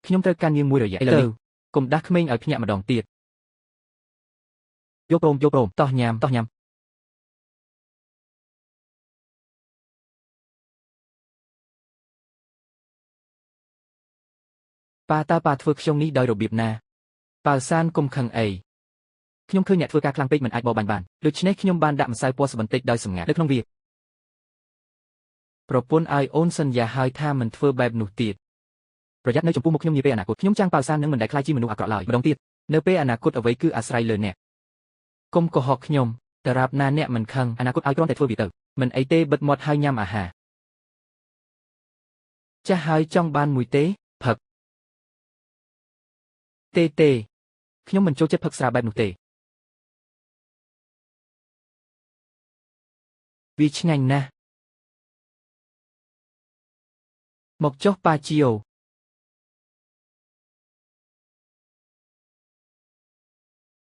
ខ្ញុំត្រូវការនាងមួយរយៈឥឡូវនេះកុំដាស់ក្មេងឲ្យភ្ញាក់ម្ដងទៀតយកព្រមតោះញ៉ាំប៉ាតើប៉ាធ្វើខ្យងនេះដោយរបៀបណាប៉ាសានកុំខឹងអីខ្ញុំឃើញអ្នកធ្វើការខ្លាំងពេកមិនអាចបរបាញ់បានដូច្នេះខ្ញុំបានដាក់ម្សៅពណ៌សបន្តិចដោយសម្ងាត់នៅក្នុងវាប្រពន្ធឲ្យអូនសន្យាហើយថាមិនធ្វើបែបនោះទៀតប្រយ័ត្ននៅចំពោះមុខខ្ញុំនាពេលអនាគតខ្ញុំចាំងប៉ាសាននឹងមិនដែលក្លាយជាមនុស្សអាក្រក់ឡើយម្ដងទៀតនៅពេលអនាគតអ្វីគឺអាស្រ័យលើអ្នកកុំកុហកខ្ញុំតារាបណាអ្នកមិនខឹងអនាគតឲ្យគ្រាន់តែធ្វើវាទៅមិនអីទេបិទមាត់ហើយញ៉ាំអាហារចាស់ហើយចង់បានមួយទេផឹកទេខ្ញុំមិនចូលចិត្តផឹកស្រាបែបនោះទេវាឆ្ងាញ់ណាស់មកចុះប៉ាជីអូ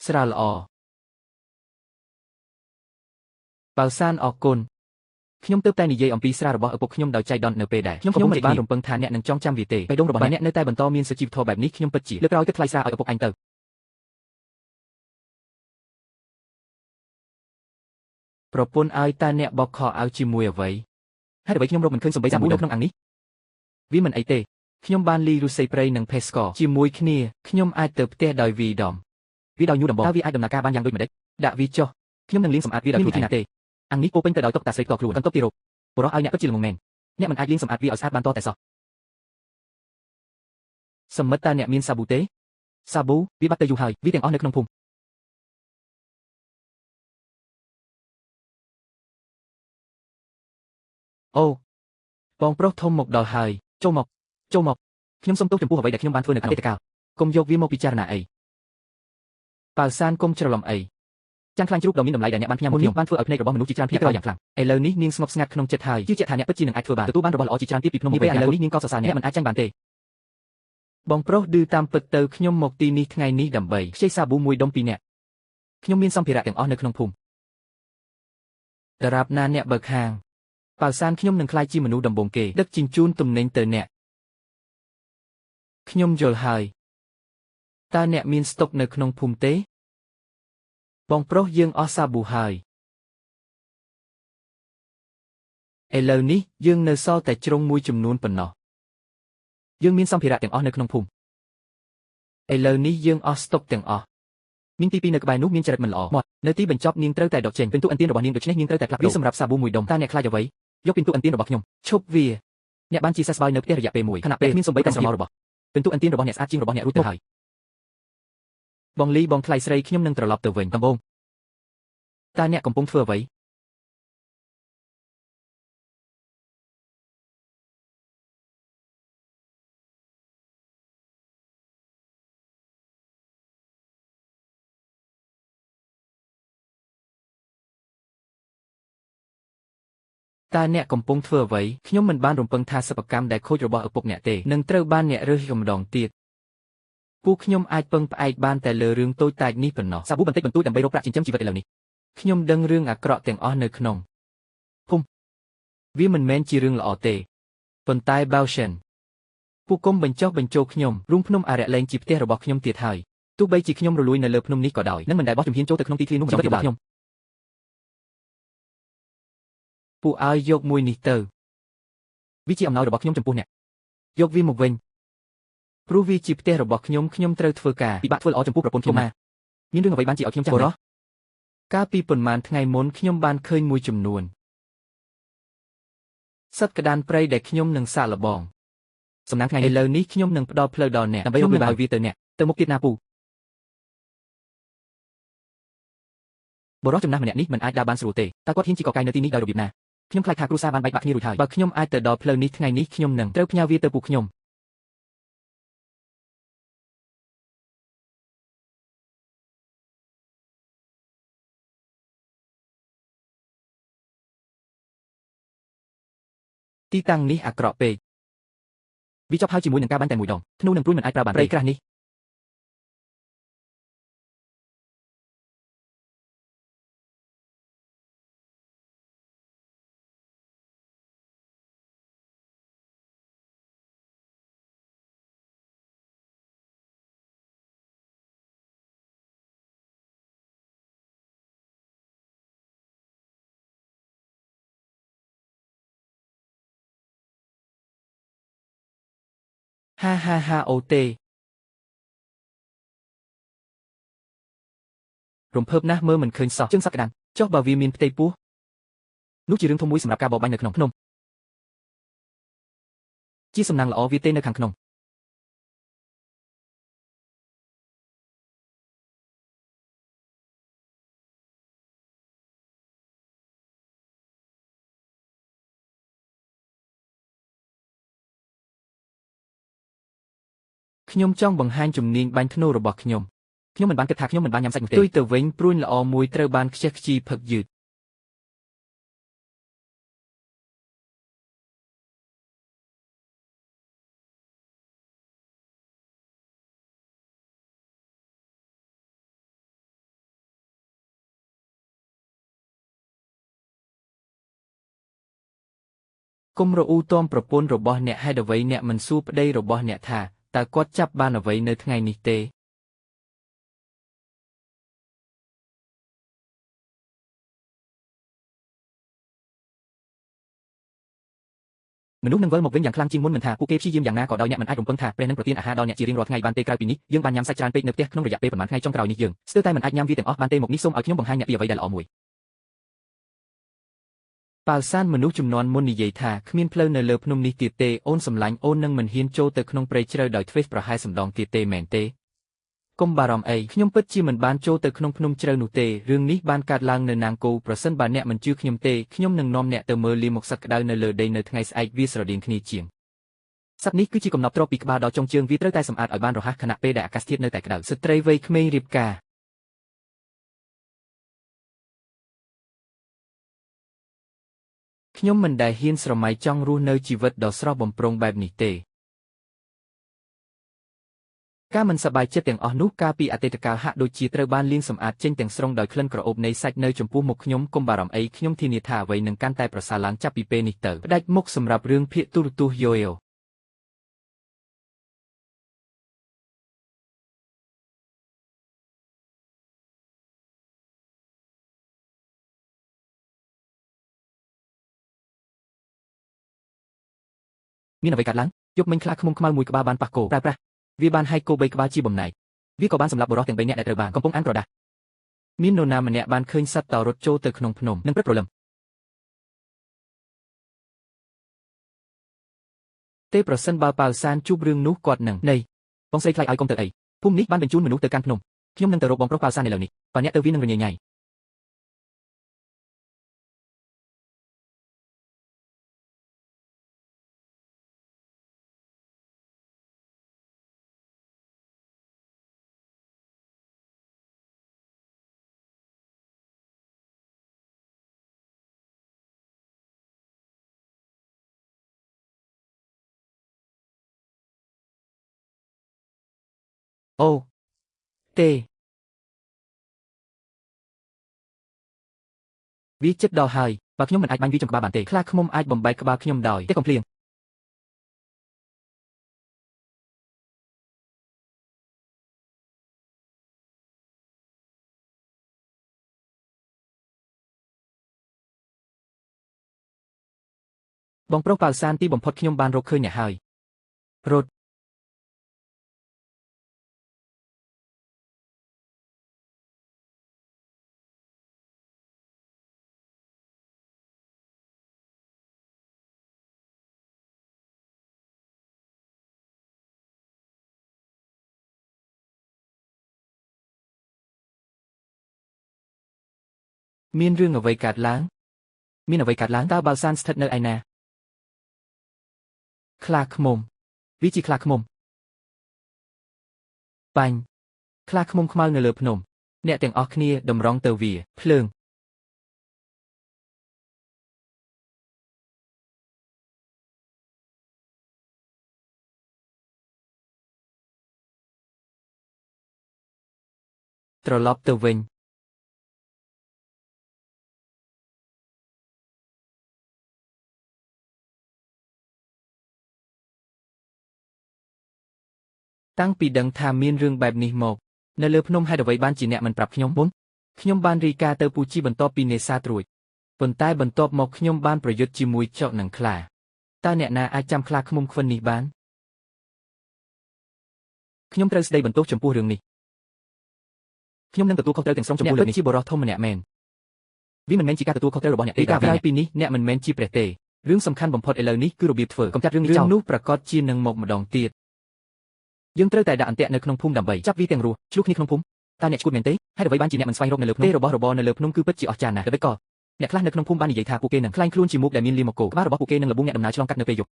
ស្រាល្អប៉ៅសានអរគុណខ្ញុំទើបតែនិយាយអំពីស្រារបស់ឪពុកខ្ញុំដោយចៃដន្យនៅពេលដែលខ្ញុំមិនបានរំពឹងថាអ្នកនឹងចងចាំវាទេបេះដូងរបស់អ្នកនៅតែបន្តមានសុជីវធម៌បែបនេះខ្ញុំពិតជាលើកក្រោយគិតថ្លៃស្រាឲ្យឪពុកអញទៅប្រពន្ធឲ្យតើអ្នកបោកខោអាវជាមួយអ្វីហេតុអ្វីខ្ញុំរកមិនឃើញសំបីសាប៊ូនៅក្នុងអាំងនេះវាមិនអីទេ ខ្ញុំបានលីរុស័យព្រៃនិងផេស្កอជាមួយគ្នាខ្ញុំអាចទៅផ្ទះដោយវីដមវាដោយញូដំបងតើវាអាចដំណើរការបានយ៉ាងដូចម្តេចដាក់វាចុះខ្ញុំនឹងលាងសម្អាតវាដោយខ្លួនឯងទេអាំងនេះពោពេញទៅដោយតុតាស្រីផ្ទាល់ខ្លួនបន្ទប់ទីរោបបរោះឲ្យអ្នកពិតជាល្ងងមែនអ្នកមិនអាចលាងសម្អាតវាឲ្យស្អាតបានតតែសោះសមិទ្ធតើអ្នកមានសាប៊ូទេសាប៊ូវាបាត់ទៅយូរហើយវាទាំងអស់នៅក្នុងភូមិអូបងប្រុសធំមកដល់ហើយចូលមកខ្ញុំសុំទោសចំពោះអ្វីដែលខ្ញុំបានធ្វើនៅអតីតកាលកុំយកវាមកពិចារណាអីប៉ៅសានកុំច្រឡំអីចាំងខ្លាញ់ជ្រូកដ៏មានតម្លៃដែលអ្នកបានផ្ញើមកខ្ញុំបានធ្វើឲ្យភ្នែករបស់មនុស្សជាច្រើនភាគក្រោយយ៉ាងខ្លាំងឥឡូវនេះនាងស្ងប់ស្ងាត់ក្នុងចិត្តហើយជឿជាក់ថាអ្នកពិតជានឹងអាចធ្វើបានទទួលបានរបស់ល្អជាច្រើនទៀតពីភ្នំពេលឥឡូវនេះនាងក៏សរសើរអ្នកមិនអាចចាញ់បានទេបងប្រុសឌឺតាមពិតទៅខ្ញុំមកទីនេះថ្ងៃនេះដើម្បីខ្ចីសាប៊ូមួយដុំពីអ្នកខ្ញុំមានសម្ភារៈទាំងអស់នៅក្នុងភូមិដរាបណាអ្នកបើកហាងប៉ៅសានខ្ញុំនឹងក្លាយជាមនុស្សដំបូងគេដឹកជញ្ជូនទំនិញទៅអ្នកខ្ញុំយល់ហើយតើអ្នកមានស្តុកនៅក្នុងភូមិទេបងប្រុសយើងអស់សាប៊ូហើយឥឡូវនេះយើងនៅសល់តែជ្រុងមួយចំនួនប៉ុណ្ណោះយើងមានសម្ភារៈទាំងអស់នៅក្នុងភូមិឥឡូវនេះយើងអស់ស្តុកទាំងអស់មានទី2នៅក្បែរនោះមានចរិតមិនល្អមកនៅទីបញ្ចប់នាងត្រូវតែដកចេញពិន្ទុអន្ទានរបស់នាងដូច្នេះនាងត្រូវតែផ្លាស់ប្ដូរសម្រាប់សាប៊ូមួយដុំតើអ្នកខ្លាចអ្វីយកពិន្ទុអន្ទានរបស់ខ្ញុំឈប់វាអ្នកបានជាសះស្បើយនៅផ្ទះរយៈពេល1ខណៈពេលគ្មានសំបីតែស្រមោលរបស់ពិន្ទុអន្ទានរបស់អ្នកស្អាតជាងរបស់អ្នករួចទៅហើយបងលីបងថ្លៃស្រីខ្ញុំនឹងត្រឡប់ទៅវិញដំបងតើអ្នកកំពុងធ្វើអ្វីតើអ្នកកំពុងធ្វើអ្វីខ្ញុំមិនបានរំពឹងថាសិប្បកម្មដែលខូចរបស់ឪពុកអ្នកទេនឹងត្រូវបានអ្នករើសម្ដងទៀតពួកខ្ញុំអាចពឹងផ្អែកបានតែលើរឿងតូចតាចនេះប៉ុណ្ណោះសាប៊ូបន្តិចបន្តួចដើម្បីរកប្រាក់ចិញ្ចឹមជីវិតឥឡូវនេះខ្ញុំដឹងរឿងអាក្រក់ទាំងអស់នៅក្នុងភូមិវាមិនមែនជារឿងល្អទេប៉ុន្តែបៅសិនពួកគុំបញ្ចុះបញ្ចូលខ្ញុំរូងភ្នំអារៈលែងជាផ្ទះរបស់ខ្ញុំទៀតហើយទោះបីជាខ្ញុំរលួយនៅលើភ្នំនេះក៏ដោយនឹងមិនដែលបោះជំហានចូលទៅក្នុងទីធ្លានោះម្ដងទៀតខ្ញុំពួកឲ្យយកមួយនេះទៅវាជាអំណោយរបស់ខ្ញុំចំពោះអ្នកយកវាមកវិញព្រោះវាជាផ្ទះរបស់ខ្ញុំត្រូវធ្វើការពិបាកធ្វើល្អចំពោះប្រពន្ធខ្ញុំមានរឿងអ្វីបានជាឲ្យខ្ញុំចាស់បរោះកាលពីប៉ុន្មានថ្ងៃមុនខ្ញុំបានឃើញមួយចំនួនសត្វក្តានព្រៃដែលខ្ញុំនឹងសាកល្បងសំណាងថ្ងៃឥឡូវនេះខ្ញុំនឹងផ្ដល់ផ្លូវដល់អ្នកដើម្បីឲ្យវាទៅអ្នកទៅមុខទៀតណាពូបរោះចំណាស់ម្នាក់នេះមិនអាចដើរបានស្រួលទេតើគាត់ហ៊ានជាកកាយនៅទីនេះដោយរបៀបណាខ្ញុំខ្លាចថាគ្រួសារបានបែកបាក់គ្នារួចហើយបើខ្ញុំអាចទៅដល់ផ្លូវនេះថ្ងៃនេះខ្ញុំនឹងត្រូវផ្ញើវាទៅពូខ្ញុំទីតាំងនេះអាក្រក់ពេកវាចប់ហើយជាមួយនឹងការបាញ់តែមួយដងធ្នូនឹងព្រួយមិនអាចប្រើបានព្រៃក្រាស់នេះហាអូទេរំភើបណាស់មើលមិនឃើញសោះជើងសត្វក្តានចុះបើវាមានផ្ទៃពោះនោះជារឿងធំមួយសម្រាប់ការបរបាញ់នៅក្នុងភ្នំជាសំណាងល្អវាទេនៅខាងក្នុងខ្ញុំចង់បង្ហាញជំនាញបាញ់ធ្នូរបស់ខ្ញុំមិនបានគិតថាខ្ញុំមិនបានញ៉ាំសាច់នោះទេទុយទៅវិញព្រួញល្អមួយត្រូវបានខ្ជះខ្ជាយផឹកយឺតគុំរអ៊ូតមប្រពន្ធរបស់អ្នកហេតុអ្វីអ្នកមិនសួរប្តីរបស់អ្នកថាតើគាត់ចាប់បានអ្វីនៅថ្ងៃនេះទេ មនុស្សនឹងវិលមកវិញយ៉ាងខ្លាំងជាងមុនមិនថាពួកគេព្យាយាមយ៉ាងណាក៏ដោយអ្នកមិនអាចរំពឹងថាព្រះនឹងប្រទានអាហារដល់អ្នកជារៀងរាល់ថ្ងៃបានទេក្រៅពីនេះយើងបានញ៉ាំសាច់ច្រើនពេកនៅផ្ទះក្នុងរយៈពេលប្រហែលថ្ងៃចុងក្រោយនេះយើងស្ទើរតែមិនអាចញ៉ាំវាទាំងអស់បានទេមកនេះសូមឲ្យខ្ញុំបង្ហាញអ្នកពីអ្វីដែលល្អមួយប៉ាល់សានមនុស្សជំនាន់មុននិយាយថាគ្មានផ្លូវនៅលើភ្នំនេះទៀតទេអូនសម្លាញ់អូននឹងមិនហ៊ានចូលទៅក្នុងព្រៃជ្រៅដោយធ្វេសប្រហែលសម្ដងទៀតទេមែនទេកុំបារម្ភអីខ្ញុំពិតជាមិនបានចូលទៅក្នុងភ្នំជ្រៅនោះទេរឿងនេះបានកើតឡើងនៅណាងគោប្រសិនបើអ្នកមិនជឿខ្ញុំទេខ្ញុំនឹងនាំអ្នកទៅមើលលាមកសត្វក្តៅនៅលើដីនៅថ្ងៃស្អែកវាស្រដៀងគ្នាជាងសត្វនេះគឺជាកំណប់ទ្រពពីក្បាលដល់ចុងជើងវាត្រូវតែសម្អាតឲ្យបានរហ័សខណៈពេលដែលអាកាសធាតុនៅតែក្តៅស្ត្រីវ័យក្មេងរៀបការខ្ញុំមិនដែលហ៊ានស្រមៃចង់រស់នៅជីវិតដ៏ស្រស់បំព្រងបែបនេះទេការមិនសប្បាយចិត្តទាំងអស់នោះកាលពីអតីតកាលហាក់ដូចជាត្រូវបានលាងសម្អាតចេញទាំងស្រុងដោយក្លិនក្រអូបនៃសាច់នៅចំពោះមុខខ្ញុំកុំបារម្ភអីខ្ញុំធានាថាអ្វីនឹងកាន់តែប្រសើរឡើងចាប់ពីពេលនេះទៅផ្ដាច់មុខសម្រាប់រឿងភាគទូរទស្សន៍យោមានអ្វីកើតឡើងយប់មិញខ្លាឃ្មុំខ្មៅមួយក្បាលបានប៉ះគោប្រើប្រាស់វាបានហែកគោ3ក្បាលជាបំណែកវាក៏បានសម្លាប់បុរសទាំង3នាក់ដែលត្រូវបានកំពុងអានក្រដាស់មាននរណាម្នាក់បានឃើញសត្វតោរត់ចូលទៅក្នុងភ្នំនឹងព្រឹកព្រលឹមទេប្រសិនបើប៉ាល់សានជួបរឿងនោះគាត់នឹងនៃបងស្រីខ្លាចឲ្យកុំទៅអីភូមិនេះបានបញ្ជូនមនុស្សទៅកាន់ភ្នំខ្ញុំនឹងទៅរកបងប្រុសប៉ាល់សានឥឡូវនេះបើអ្នកទៅវានឹងរញ៉េញ៉ៃអូទេវាចិត្តដល់ហើយបើខ្ញុំមិនអាចបាញ់វាចំក្បាលបានទេខ្លាឃ្មុំអាចបំបែកក្បាលខ្ញុំដោយទេកំភ្លៀងបងប្រុសប៉ាល់សានទីបំផុតខ្ញុំបានរកឃើញអ្នកហើយរត់មានរឿងអ្វីកើតឡើងមានអ្វីកើតឡើងតើប៉ាល់សានស្ថិតនៅឯណាខ្លាឃ្មុំវាជាខ្លាឃ្មុំបាញ់ខ្លាឃ្មុំខ្មៅនៅលើភ្នំអ្នកទាំងអស់គ្នាតម្រង់ទៅវាភ្លើងត្រឡប់ទៅវិញតាំងពីដឹងថាមានរឿងបែបនេះមកនៅលើភ្នំហេតុអ្វីបានជាអ្នកមិនប្រាប់ខ្ញុំមុនខ្ញុំបានរាយការណ៍ទៅពូជីបន្ទាប់ពីនេសាទរួចប៉ុន្តែបន្ទាប់មកខ្ញុំបានប្រយុទ្ធជាមួយចោកនិងខ្លាតើអ្នកណាអាចចាំខ្លាឃ្មុំខ្វិននេះបានខ្ញុំត្រូវស្ដីបន្ទោសចំពោះរឿងនេះខ្ញុំនឹងទទួលខុសត្រូវទាំងស្រុងចំពោះលើកនេះជាបរិសុទ្ធធំម្នាក់មែនវាមិនមែនជាការទទួលខុសត្រូវរបស់អ្នកទេតែក្រៅពីនេះអ្នកមិនមែនជាព្រះទេរឿងសំខាន់បំផុតឥឡូវនេះគឺរបៀបធ្វើកុំចាត់រឿងនេះចោលនោះប្រកាសជានឹងមកម្ដងទៀតយើងត្រូវតែដាក់អន្ទាក់នៅក្នុងភូមិដើម្បីចាប់វាទាំងរស់ឆ្លុះគ្នាក្នុងភូមិតើអ្នកឈួតមែនទេហេតុអ្វីបានជាអ្នកមិនស្វែងរកនៅលើភ្នំទេរបស់របរនៅលើភ្នំគឺពិតជាអស្ចារ្យណាស់តែក៏អ្នកខ្លះនៅក្នុងភូមិបាននិយាយថាពួកគេនឹងខ្លែងខ្លួនជាមុខដែលមានលាមកគោក្បាលរបស់ពួកគេនឹងលបួងអ្នកដំណើរឆ្លងកាត់នៅពេលយប់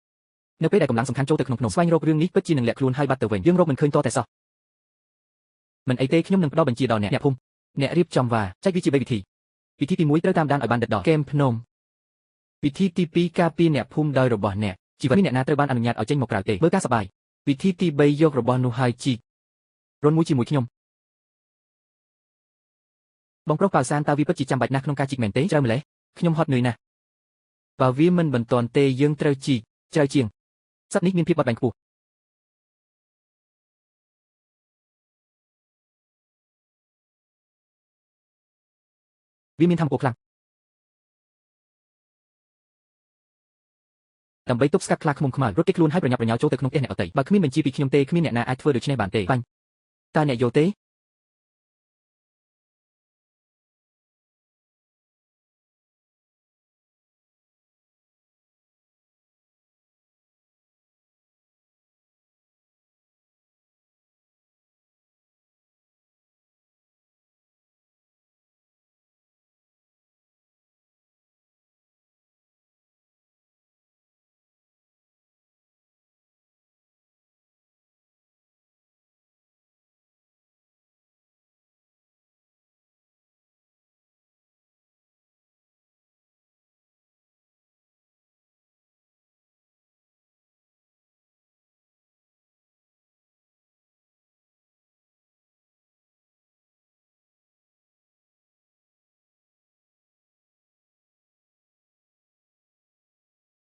នៅពេលដែលកម្លាំងសំខាន់ចូលទៅក្នុងភ្នំស្វែងរករឿងនេះពិតជានឹងលាក់ខ្លួនហើយបាត់ទៅវិញយើងរកមិនឃើញតតែសោះមិនអីទេខ្ញុំនឹងផ្ដល់បញ្ជាដល់អ្នកភូមិអ្នករៀបចំវាចែកវាជា3វិធីវិធីទី1ត្រូវតាមដានឲ្យបានដិតដល់គែមភ្នំវិធីទី2ការពារអ្នកភូមិដោយរបស់អ្នកជីវិតអ្នកណាត្រូវបានអនុញ្ញាតឲ្យចេញមកក្រៅទេមើលការសប្បាយវិធីទី3យករបស់នោះហើយជីករនមួយជាមួយខ្ញុំបងប្រុសប៉ាល់សានតើវាពិតជាចាំបាច់ណាស់ក្នុងការជីកមែនទេច្រើនម្ល៉េះខ្ញុំហត់នឿយណាស់បើវាមិនបន្ទាន់ទេយើងត្រូវជីកច្រើនជាងសត្វនេះមានភាពបត់បែនខ្ពស់វាមានធម៌ពលខ្លាំង ដើម្បីទប់ស្កាត់ខ្លាឃ្មុំខ្មៅរត់គេចខ្លួនហើយប្រញាប់ប្រញាល់ចូលទៅក្នុងផ្ទះអ្នកដទៃបើគ្មានបញ្ជាពីខ្ញុំទេគ្មានអ្នកណាអាចធ្វើដូច្នេះបានទេបាញ់តើអ្នកយល់ទេ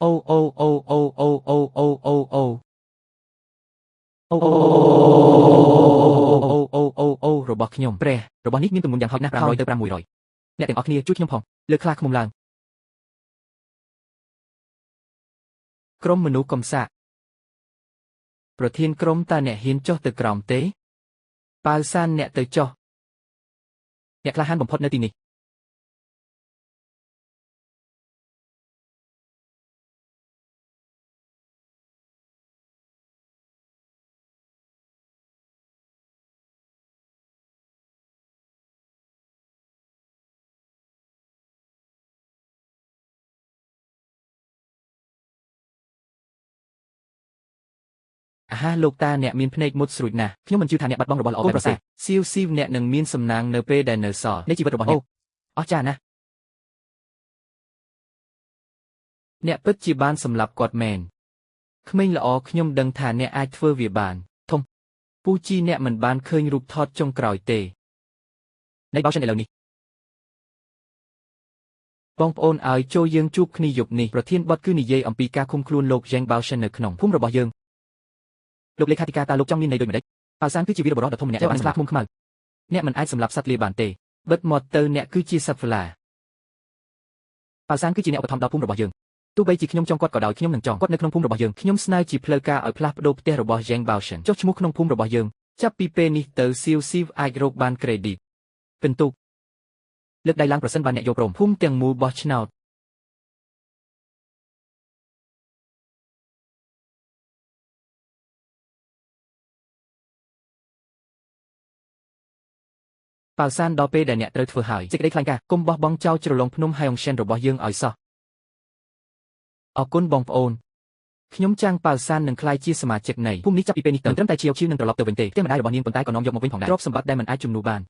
អូអូអូអូអូអូអូអូអូអូអូអូរបស់ខ្ញុំព្រះរបស់នេះមានទម្ងន់យ៉ាងហោចណាស់500ទៅ500អ្នកទាំងអស់គ្នាជួយខ្ញុំផងលើកខ្លាឃ្មុំឡើងក្រុមមនុស្សកំសាកប្រធានក្រុមតើអ្នកហ៊ានចុះទៅក្រោមទេប៉ាវសានអ្នកទៅចុះអ្នកក្លាហានបំផុតនៅទីនេះអាហាលោកតាអ្នកមានភ្នែកមុតស្រួចណាស់ខ្ញុំមិនជឿថាអ្នកបាត់បង់របស់ល្អបែបនេះសៀវស៊ីវអ្នកនឹងមានសំណាងនៅពេលដែលនៅសល់នៃជីវិតរបស់អ្នកអស្ចារ្យណាស់អ្នកពិតជាបានសម្លាប់គាត់មែនក្មេងល្អខ្ញុំដឹងថាអ្នកអាចធ្វើវាបានធំពូជីអ្នកមិនបានឃើញរូបថតចុងក្រោយទេនៃបោសិនឥឡូវនេះបងប្អូនឲ្យចូលយើងជួបគ្នាយប់នេះប្រធានបទគឺនិយាយអំពីការឃុំខ្លួនលោកយ៉េងបោសិននៅក្នុងភូមិរបស់យើងលោកលេខាធិការតើលោកចង់មានន័យដូចម្ដេចប៉ាវសានគឺជាវីរបុរសដ៏ធំម្នាក់ដែលបានស្លាប់ឃុំខ្មៅអ្នកមិនអាចសម្លាប់សត្វលាបានទេបិទមាត់ទៅអ្នកគឺជាសត្វហ្វ្លាប៉ាវសានគឺជាអ្នកឧបត្ថម្ភដល់ភូមិរបស់យើងទោះបីជាខ្ញុំចង់គាត់ក៏ដោយខ្ញុំនឹងចង់គាត់នៅក្នុងភូមិរបស់យើងខ្ញុំស្នើជាផ្លូវការឲ្យផ្លាស់ប្ដូរផ្ទះរបស់យ៉េងបោសិនចុះឈ្មោះក្នុងភូមិរបស់យើងចាប់ពីពេលនេះទៅសៀវស៊ីវអាចរកបានក្រេឌីតពិន្ទុលើកដៃឡើងប្រសិនបើអ្នកយល់ព្រមភូមិទាំងមូលបោះឆ្នោតប៉ាវសានដល់ពេលដែលអ្នកត្រូវធ្វើហើយសេចក្តីថ្លែងការណ៍គុំបោះបង់ចោលជ្រលងភ្នំហៃអុងសិនរបស់យើងឲ្យសោះអរគុណបងប្អូនខ្ញុំចាំងប៉ាវសាននឹងក្លាយជាសមាជិកនៃភូមិនេះចាប់ពីពេលនេះទៅមិនត្រឹមតែជាវឈីវនឹងត្រឡប់ទៅវិញទេផ្ទះម្ដាយរបស់នាងប៉ុន្តែក៏នាំយកមកវិញផងដែរទ្រព្យសម្បត្តិដែលមិនអាចជំនួសបាន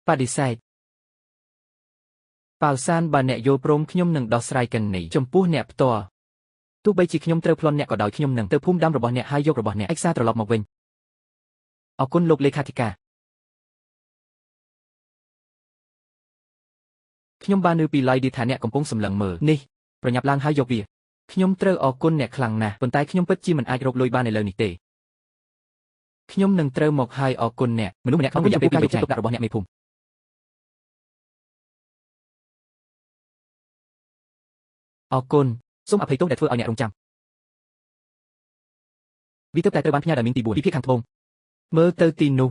បដិសេធប៉ាវសានបើអ្នកយល់ព្រមខ្ញុំនឹងដោះស្រាយកិច្ចនេះចំពោះអ្នកផ្ទាល់ទោះបីជាខ្ញុំត្រូវប្លន់អ្នកក៏ដោយខ្ញុំនឹងទៅភូមិដាំរបស់អ្នកហើយយករបស់អ្នកឯកសារត្រឡប់មកវិញអរគុណលោកលេខាធិការខ្ញុំបានឮពីឡៃឌីថាអ្នកកំពុងសម្លឹងមើលនេះប្រញាប់ឡើងហើយយកវាខ្ញុំត្រូវអរគុណអ្នកខ្លាំងណាស់ប៉ុន្តែខ្ញុំពិតជាមិនអាចរកលុយបានឥឡូវនេះទេខ្ញុំនឹងត្រូវមកហើយអរគុណអ្នកមនុស្សម្នាក់ក្នុងរយៈពេល2 ឆ្នាំទុកដាក់របស់អ្នកមេភូមិអរគុណសូមអភ័យទោសដែលធ្វើឲ្យអ្នករងចាំវាទើបតែត្រូវបានផ្ញើដោយមីងទី4ពីភាគខាងត្បូងមើលទៅទីនោះ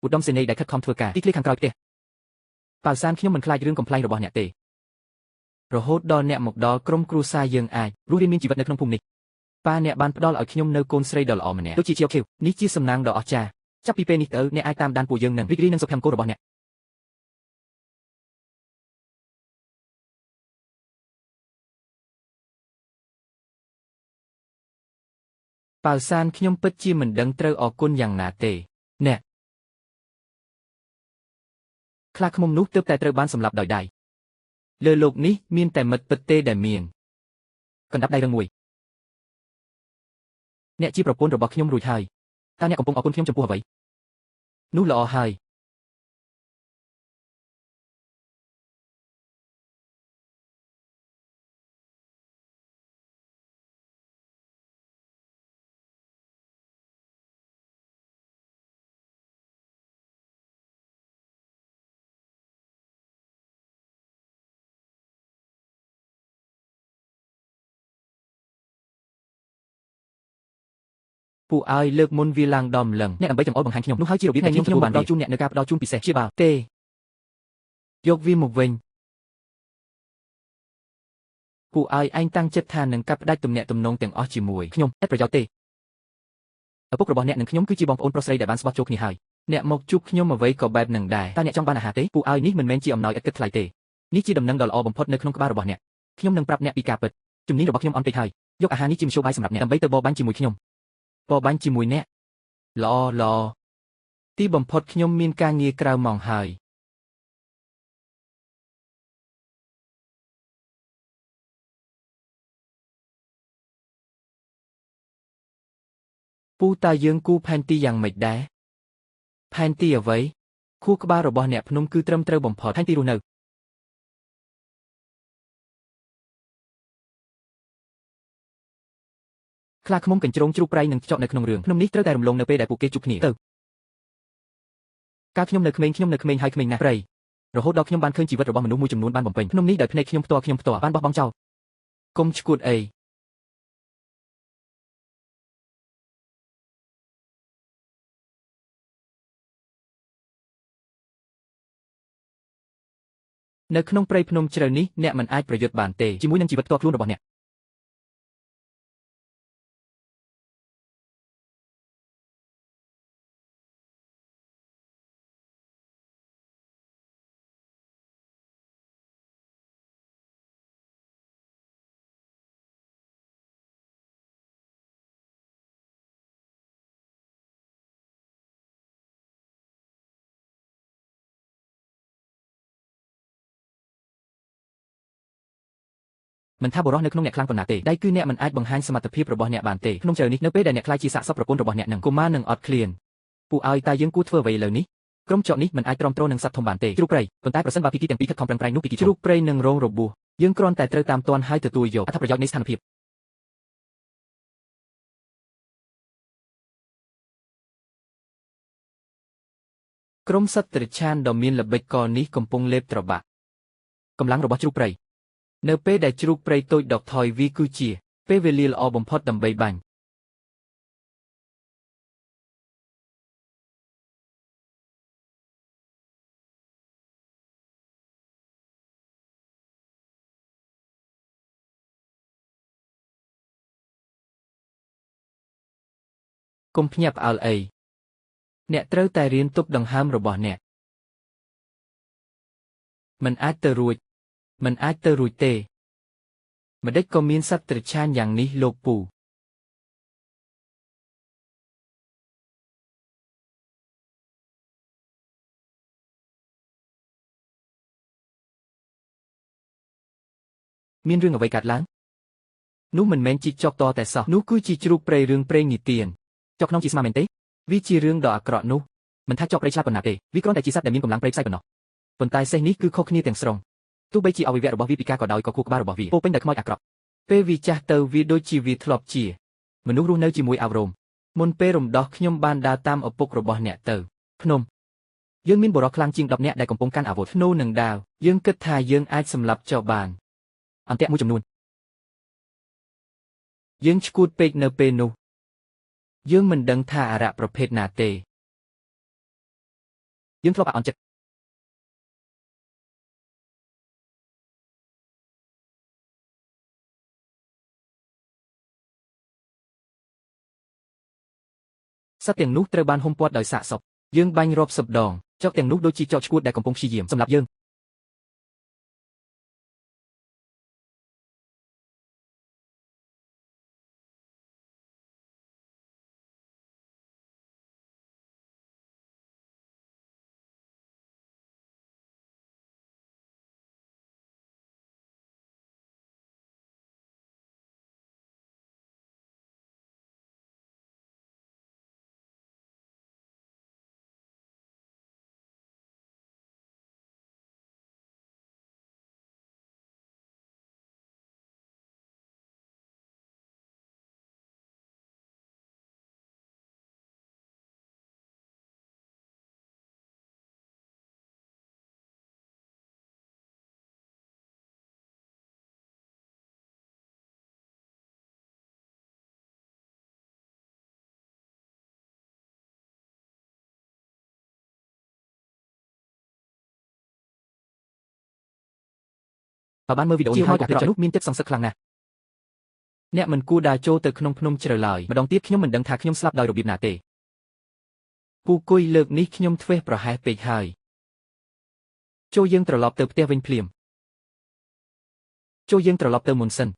ឧត្តមសេនីយ៍ដែលខិតខំធ្វើការទីធ្លាខាងក្រោយផ្ទះប៉ាវសានខ្ញុំមិនខ្លាចរឿងកំ pl ែងរបស់អ្នកទេរហូតដល់អ្នកមកដល់ក្រុមគ្រួសារយើងអាចរស់រានមានជីវិតនៅក្នុងភូមិនេះប៉ាអ្នកបានផ្ដល់ឲ្យខ្ញុំនៅកូនស្រីដ៏ល្អម្នាក់ដូចជាជាវខៀវនេះជាសំណាងដ៏អស្ចារ្យចាប់ពីពេលនេះទៅអ្នកអាចតាមដានពួកយើងនឹងរីករាយនឹងសុភមង្គលរបស់អ្នកប៉ាវសានខ្ញុំពិតជាមិនដឹងត្រូវអរគុណយ៉ាងណាទេអ្នកខ្លាឃ្មុំនោះទើបតែត្រូវបានសម្លាប់ដោយដៃលើโลกនេះមានតែមិត្តពិតទេដែលមានកណ្ដាប់ដៃរឹងមួយអ្នកជាប្រពន្ធរបស់ខ្ញុំរួចហើយតើអ្នកកំពុងអរគុណខ្ញុំចំពោះអ្វីនោះល្អហើយ ពួកឲ្យលើកមុនវាឡើងដល់ម្លឹងអ្នកដើម្បីចង្អុលបង្ហាញខ្ញុំនោះហើយជារបៀបដែលខ្ញុំទទួលបានដល់ជូនអ្នកនៅការផ្ដល់ជូនពិសេសជាបើទេយកវាមកវិញពួកឲ្យឯងតាំងចិត្តថានឹងកាត់ផ្ដាច់ទំនាក់ទំនងទាំងអស់ជាមួយខ្ញុំឥតប្រយោជន៍ទេឪពុករបស់អ្នកនិងខ្ញុំគឺជាបងប្អូនប្រុសស្រីដែលបានស្បោះចូលគ្នាហើយអ្នកមកជួបខ្ញុំអ្វីក៏បែបនឹងដែរតើអ្នកចង់បានអាហារទេពួកឲ្យនេះមិនមែនជាអំណោយឥតគិតថ្លៃទេនេះជាដំណឹងដ៏ល្អបំផុតនៅក្នុងក្បាលរបស់អ្នកខ្ញុំនឹងប្រាប់អ្នកពីការពិតជំនាញរបស់ខ្ញុំអន់ពេកហើយយកអាហារនេះជាមធ្យោបាយសម្រាប់អ្នកដើម្បីទៅបរបាញ់ជាមួយខ្ញុំបរបាញ់ជាមួយអ្នកល្អទីបំផុតខ្ញុំមានការងារក្រៅម៉ោងហើយពូតើយើងគូផែនទីយ៉ាងម៉េចដែរផែនទីអ្វីខួរក្បាលរបស់អ្នកភ្នំគឺត្រឹមត្រូវបំផុតផែនទីរស់នៅខ្លាឃ្មុំកញ្ជ្រោងជ្រូកព្រៃនឹងចកនៅក្នុងរឿងភ្នំនេះត្រូវតែរំលងនៅពេលដែលពួកគេជួបគ្នាទៅកាលខ្ញុំនៅក្មេងហើយក្មេងណាស់ព្រៃរហូតដល់ខ្ញុំបានឃើញជីវិតរបស់មនុស្សមួយចំនួនបានបំពេញភ្នំនេះដោយភ្នែកខ្ញុំផ្ទាល់បានបោះបង់ចោលកុំឈួតអីនៅក្នុងព្រៃភ្នំជ្រៅនេះអ្នកមិនអាចប្រយុទ្ធបានទេជាមួយនឹងជីវិតផ្ទាល់ខ្លួនរបស់អ្នកមិនថាបុរសនៅក្នុងអ្នកខ្លាំងប៉ុណ្ណាទេដៃគឺអ្នកមិនអាចបង្ហាញសមត្ថភាពរបស់អ្នកបានទេក្នុងជ្រៅនេះនៅពេលដែលអ្នកខ្លាចជាសាកសពប្រពន្ធរបស់អ្នកនឹងកុមារនឹងអត់ឃ្លានពួកឲ្យតើយើងគួរធ្វើអ្វីឥឡូវនេះក្រុមចកនេះមិនអាចទ្រាំទ្រនឹងសត្វធំបានទេជ្រូកព្រៃប៉ុន្តែប្រសិនបើភាគីទាំងពីរខិតខំប្រឹងប្រែងនោះភាគីជ្រូកព្រៃនឹងរងរបួសយើងគ្រាន់តែត្រូវតាមទាន់ហើយទទួលយកអត្ថប្រយោជន៍នៃស្ថានភាពក្រុមសត្វត្រឆានដ៏មានល្បិចកលនេះកំពុងលេបត្របាក់កម្លាំងរបស់ជ្រូកព្រៃនៅពេលដែលជ្រូកព្រៃតូចដកថយវាគឺជាពេលវេលាល្អបំផុតដើម្បីបាញ់កុំភ្ញាក់ផ្អើលអីអ្នកត្រូវតែរៀនទប់ដង្ហើមរបស់អ្នកមិនអាចទៅរួចទេម្ដេចក៏មានសត្វត្រឆានយ៉ាងនេះលោកពូមានរឿងអ្វីកើតឡើងនោះមិនមែនជីកចកតតែសោះនោះគឺជាជ្រូកព្រៃរឿងព្រេងនិទានចកក្នុងជាស្មាមែនទេវាជារឿងដ៏អាក្រក់នោះមិនថាចកព្រៃឆ្លាតប៉ុណ្ណាទេវាគ្រាន់តែជាសត្វដែលមានកម្លាំងព្រៃផ្សៃប៉ុណ្ណោះប៉ុន្តែសេះនេះគឺខុសគ្នាទាំងស្រុងទោះបីជាអវយវៈរបស់វាពិការក៏ដោយក៏ខួរក្បាលរបស់វាពោពេញដោយខ្មោចអាក្រក់ពេលវាចាស់ទៅវាដូចជាវាធ្លាប់ជាមនុស្សរស់នៅជាមួយអវរោមមុនពេលរំដោះខ្ញុំបានដើរតាមឪពុករបស់អ្នកទៅភ្នំយើងមានបុរសខ្លាំងជាង10នាក់ដែលកំពុងកាន់អាវុធធ្នូនិងដាវយើងគិតថាយើងអាចសម្លាប់ចោលបានអន្ទាក់មួយចំនួនយើងឈួតពេកនៅពេលនោះយើងមិនដឹងថាអារៈប្រភេទណាទេយើងធ្លាប់អាក់អន់ចិត្តសត្វទាំងនោះត្រូវបានហុំព័ទ្ធដោយសាកសពយើងបាញ់រាប់សិបដងចកទាំងនោះដូចជាចកឈួតដែលកំពុងព្យាយាមសម្លាប់យើង បើបានមើលវីដេអូនេះហើយអាក្រក់នោះមានចិត្តសង្សឹកខ្លាំងណាស់អ្នកមិនគួរដើរចូលទៅក្នុងភ្នំជ្រៅឡើយម្ដងទៀតខ្ញុំមិនដឹងថាខ្ញុំស្លាប់ដោយរបៀបណាទេពូគុយលើកនេះខ្ញុំធ្វេសប្រហែសពេកហើយចូលយើងត្រឡប់ទៅផ្ទះវិញភ្លាមចូលយើងត្រឡប់ទៅមុនសិន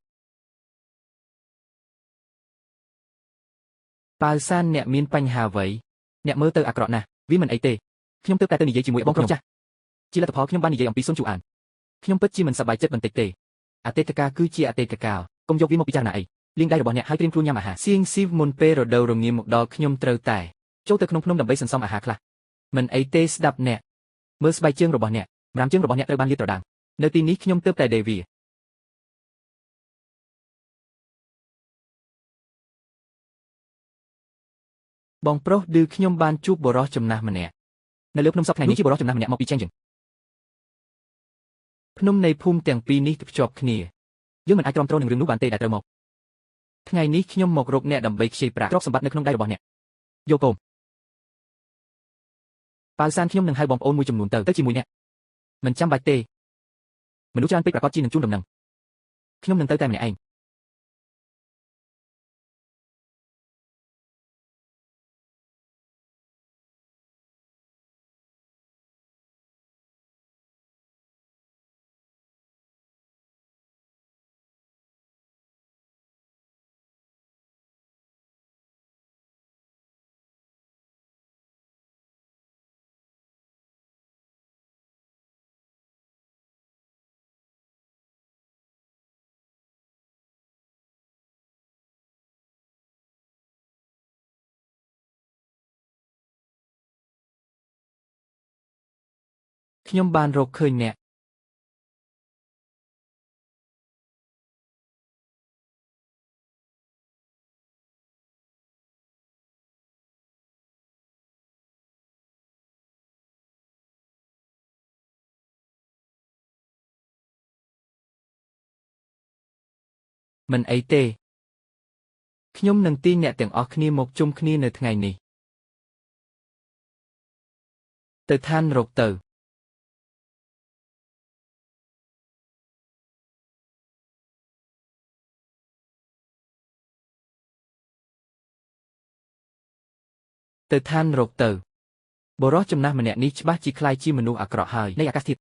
ប៉ាវសានអ្នកមានបញ្ហាអ្វីអ្នកមើលទៅអាក្រក់ណាស់វាមិនអីទេខ្ញុំទើបតែទៅនិយាយជាមួយបងប្រុសចាស់ជាលទ្ធផលខ្ញុំបាននិយាយអំពីស៊ុនជូអានខ្ញុំពិតជាមិនសប្បាយចិត្តបន្តិចទេអតីតកាលគឺជាអតីតកាលកុំយកវាមកពិចារណាអីលាងដៃរបស់អ្នកហើយត្រៀមខ្លួនញ៉ាំអាហារសៀងស៊ីវមុនពេលរដូវរងាមកដល់ខ្ញុំត្រូវតែចូលទៅក្នុងភ្នំដើម្បីសន្សំអាហារខ្លះមិនអីទេស្ដាប់អ្នកមើលស្បែកជើងរបស់អ្នកម្រាមជើងរបស់អ្នកត្រូវបានលាតត្រដាងនៅទីនេះខ្ញុំទើបតែដេវីបងប្រុសឌឺខ្ញុំបានជួបបុរសចំណាស់ម្នាក់នៅលើភ្នំសពថ្ងៃនេះជាបុរសចំណាស់ម្នាក់មកពីចេញជើងភ្នំនៃភូមិទាំងពីរនេះភ្ជាប់គ្នាយើងមិនអាចទ្រាំទ្រនឹងរឿងនោះបានទេដែលត្រូវមកថ្ងៃនេះខ្ញុំមករកអ្នកដើម្បីខ្ចីប្រាក់ទ្រព្យសម្បត្តិនៅក្នុងដៃរបស់អ្នកយកកូនប៉ាវសានខ្ញុំនឹងហៅបងប្អូនមួយចំនួនទៅជាមួយអ្នកមិនចាំបាច់ទេមនុស្សច្រើនពេកប្រកាសជានឹងជូនដំណឹងខ្ញុំនឹងទៅតែម្នាក់ឯងខ្ញុំបានរកឃើញអ្នកមិនអីទេខ្ញុំនឹងទាញអ្នកទាំងអស់គ្នាមកជុំគ្នានៅថ្ងៃនេះទៅឋានរកទៅឋានរកទៅបុរសចំណាស់ម្នាក់នេះច្បាស់ជាคล้ายជាមនុស្សអាក្រក់ហើយនៃអាកាសធាតុ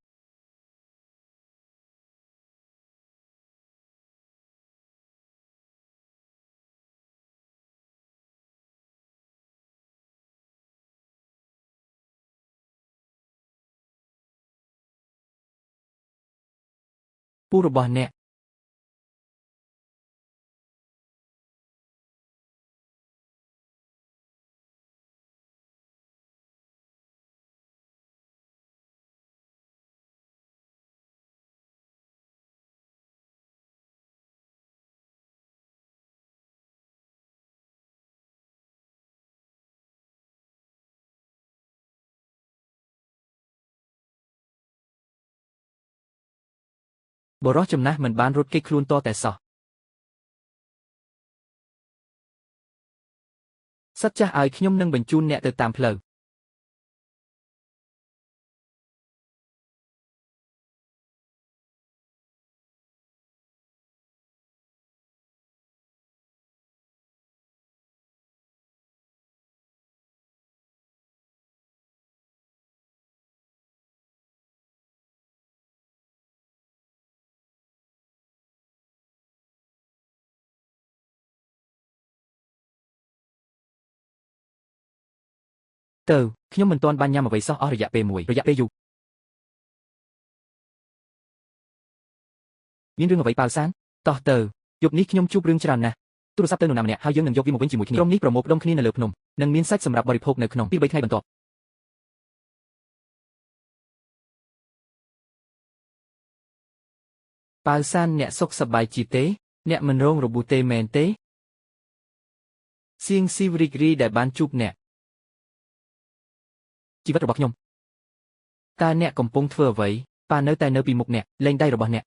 ពូរបស់អ្នកបុរសចំណាស់មិនបានរត់គេចខ្លួនតតែសោះសិតចាស់ឲ្យខ្ញុំនឹងបញ្ជូនអ្នកទៅតាមផ្លូវទៅខ្ញុំមិនទាន់បានញ៉ាំអ្វីសោះអស់រយៈពេលយូរមានរឿងអ្វីប៉ាវសានតោះទៅយប់នេះខ្ញុំជួបរឿងច្រើនណាស់ទូរស័ព្ទទៅនរណាម្នាក់ហើយយើងនឹងយកវាមកវិញជាមួយគ្នាក្រុមនេះប្រមូលផ្ដុំគ្នានៅលើភ្នំនិងមានសាច់សម្រាប់បរិភោគនៅក្នុង2-3ថ្ងៃបន្ទាប់ប៉ាវសានអ្នកសុខសប្បាយជាទេអ្នកមិនរងរបួសទេមែនទេសៀងស៊ីវរីករាយដែលបានជួបអ្នកជីវិតរបស់ខ្ញុំតើអ្នកកំពុងធ្វើអ្វីប៉ានៅតែនៅពីមុខអ្នកលែងដៃរបស់អ្នក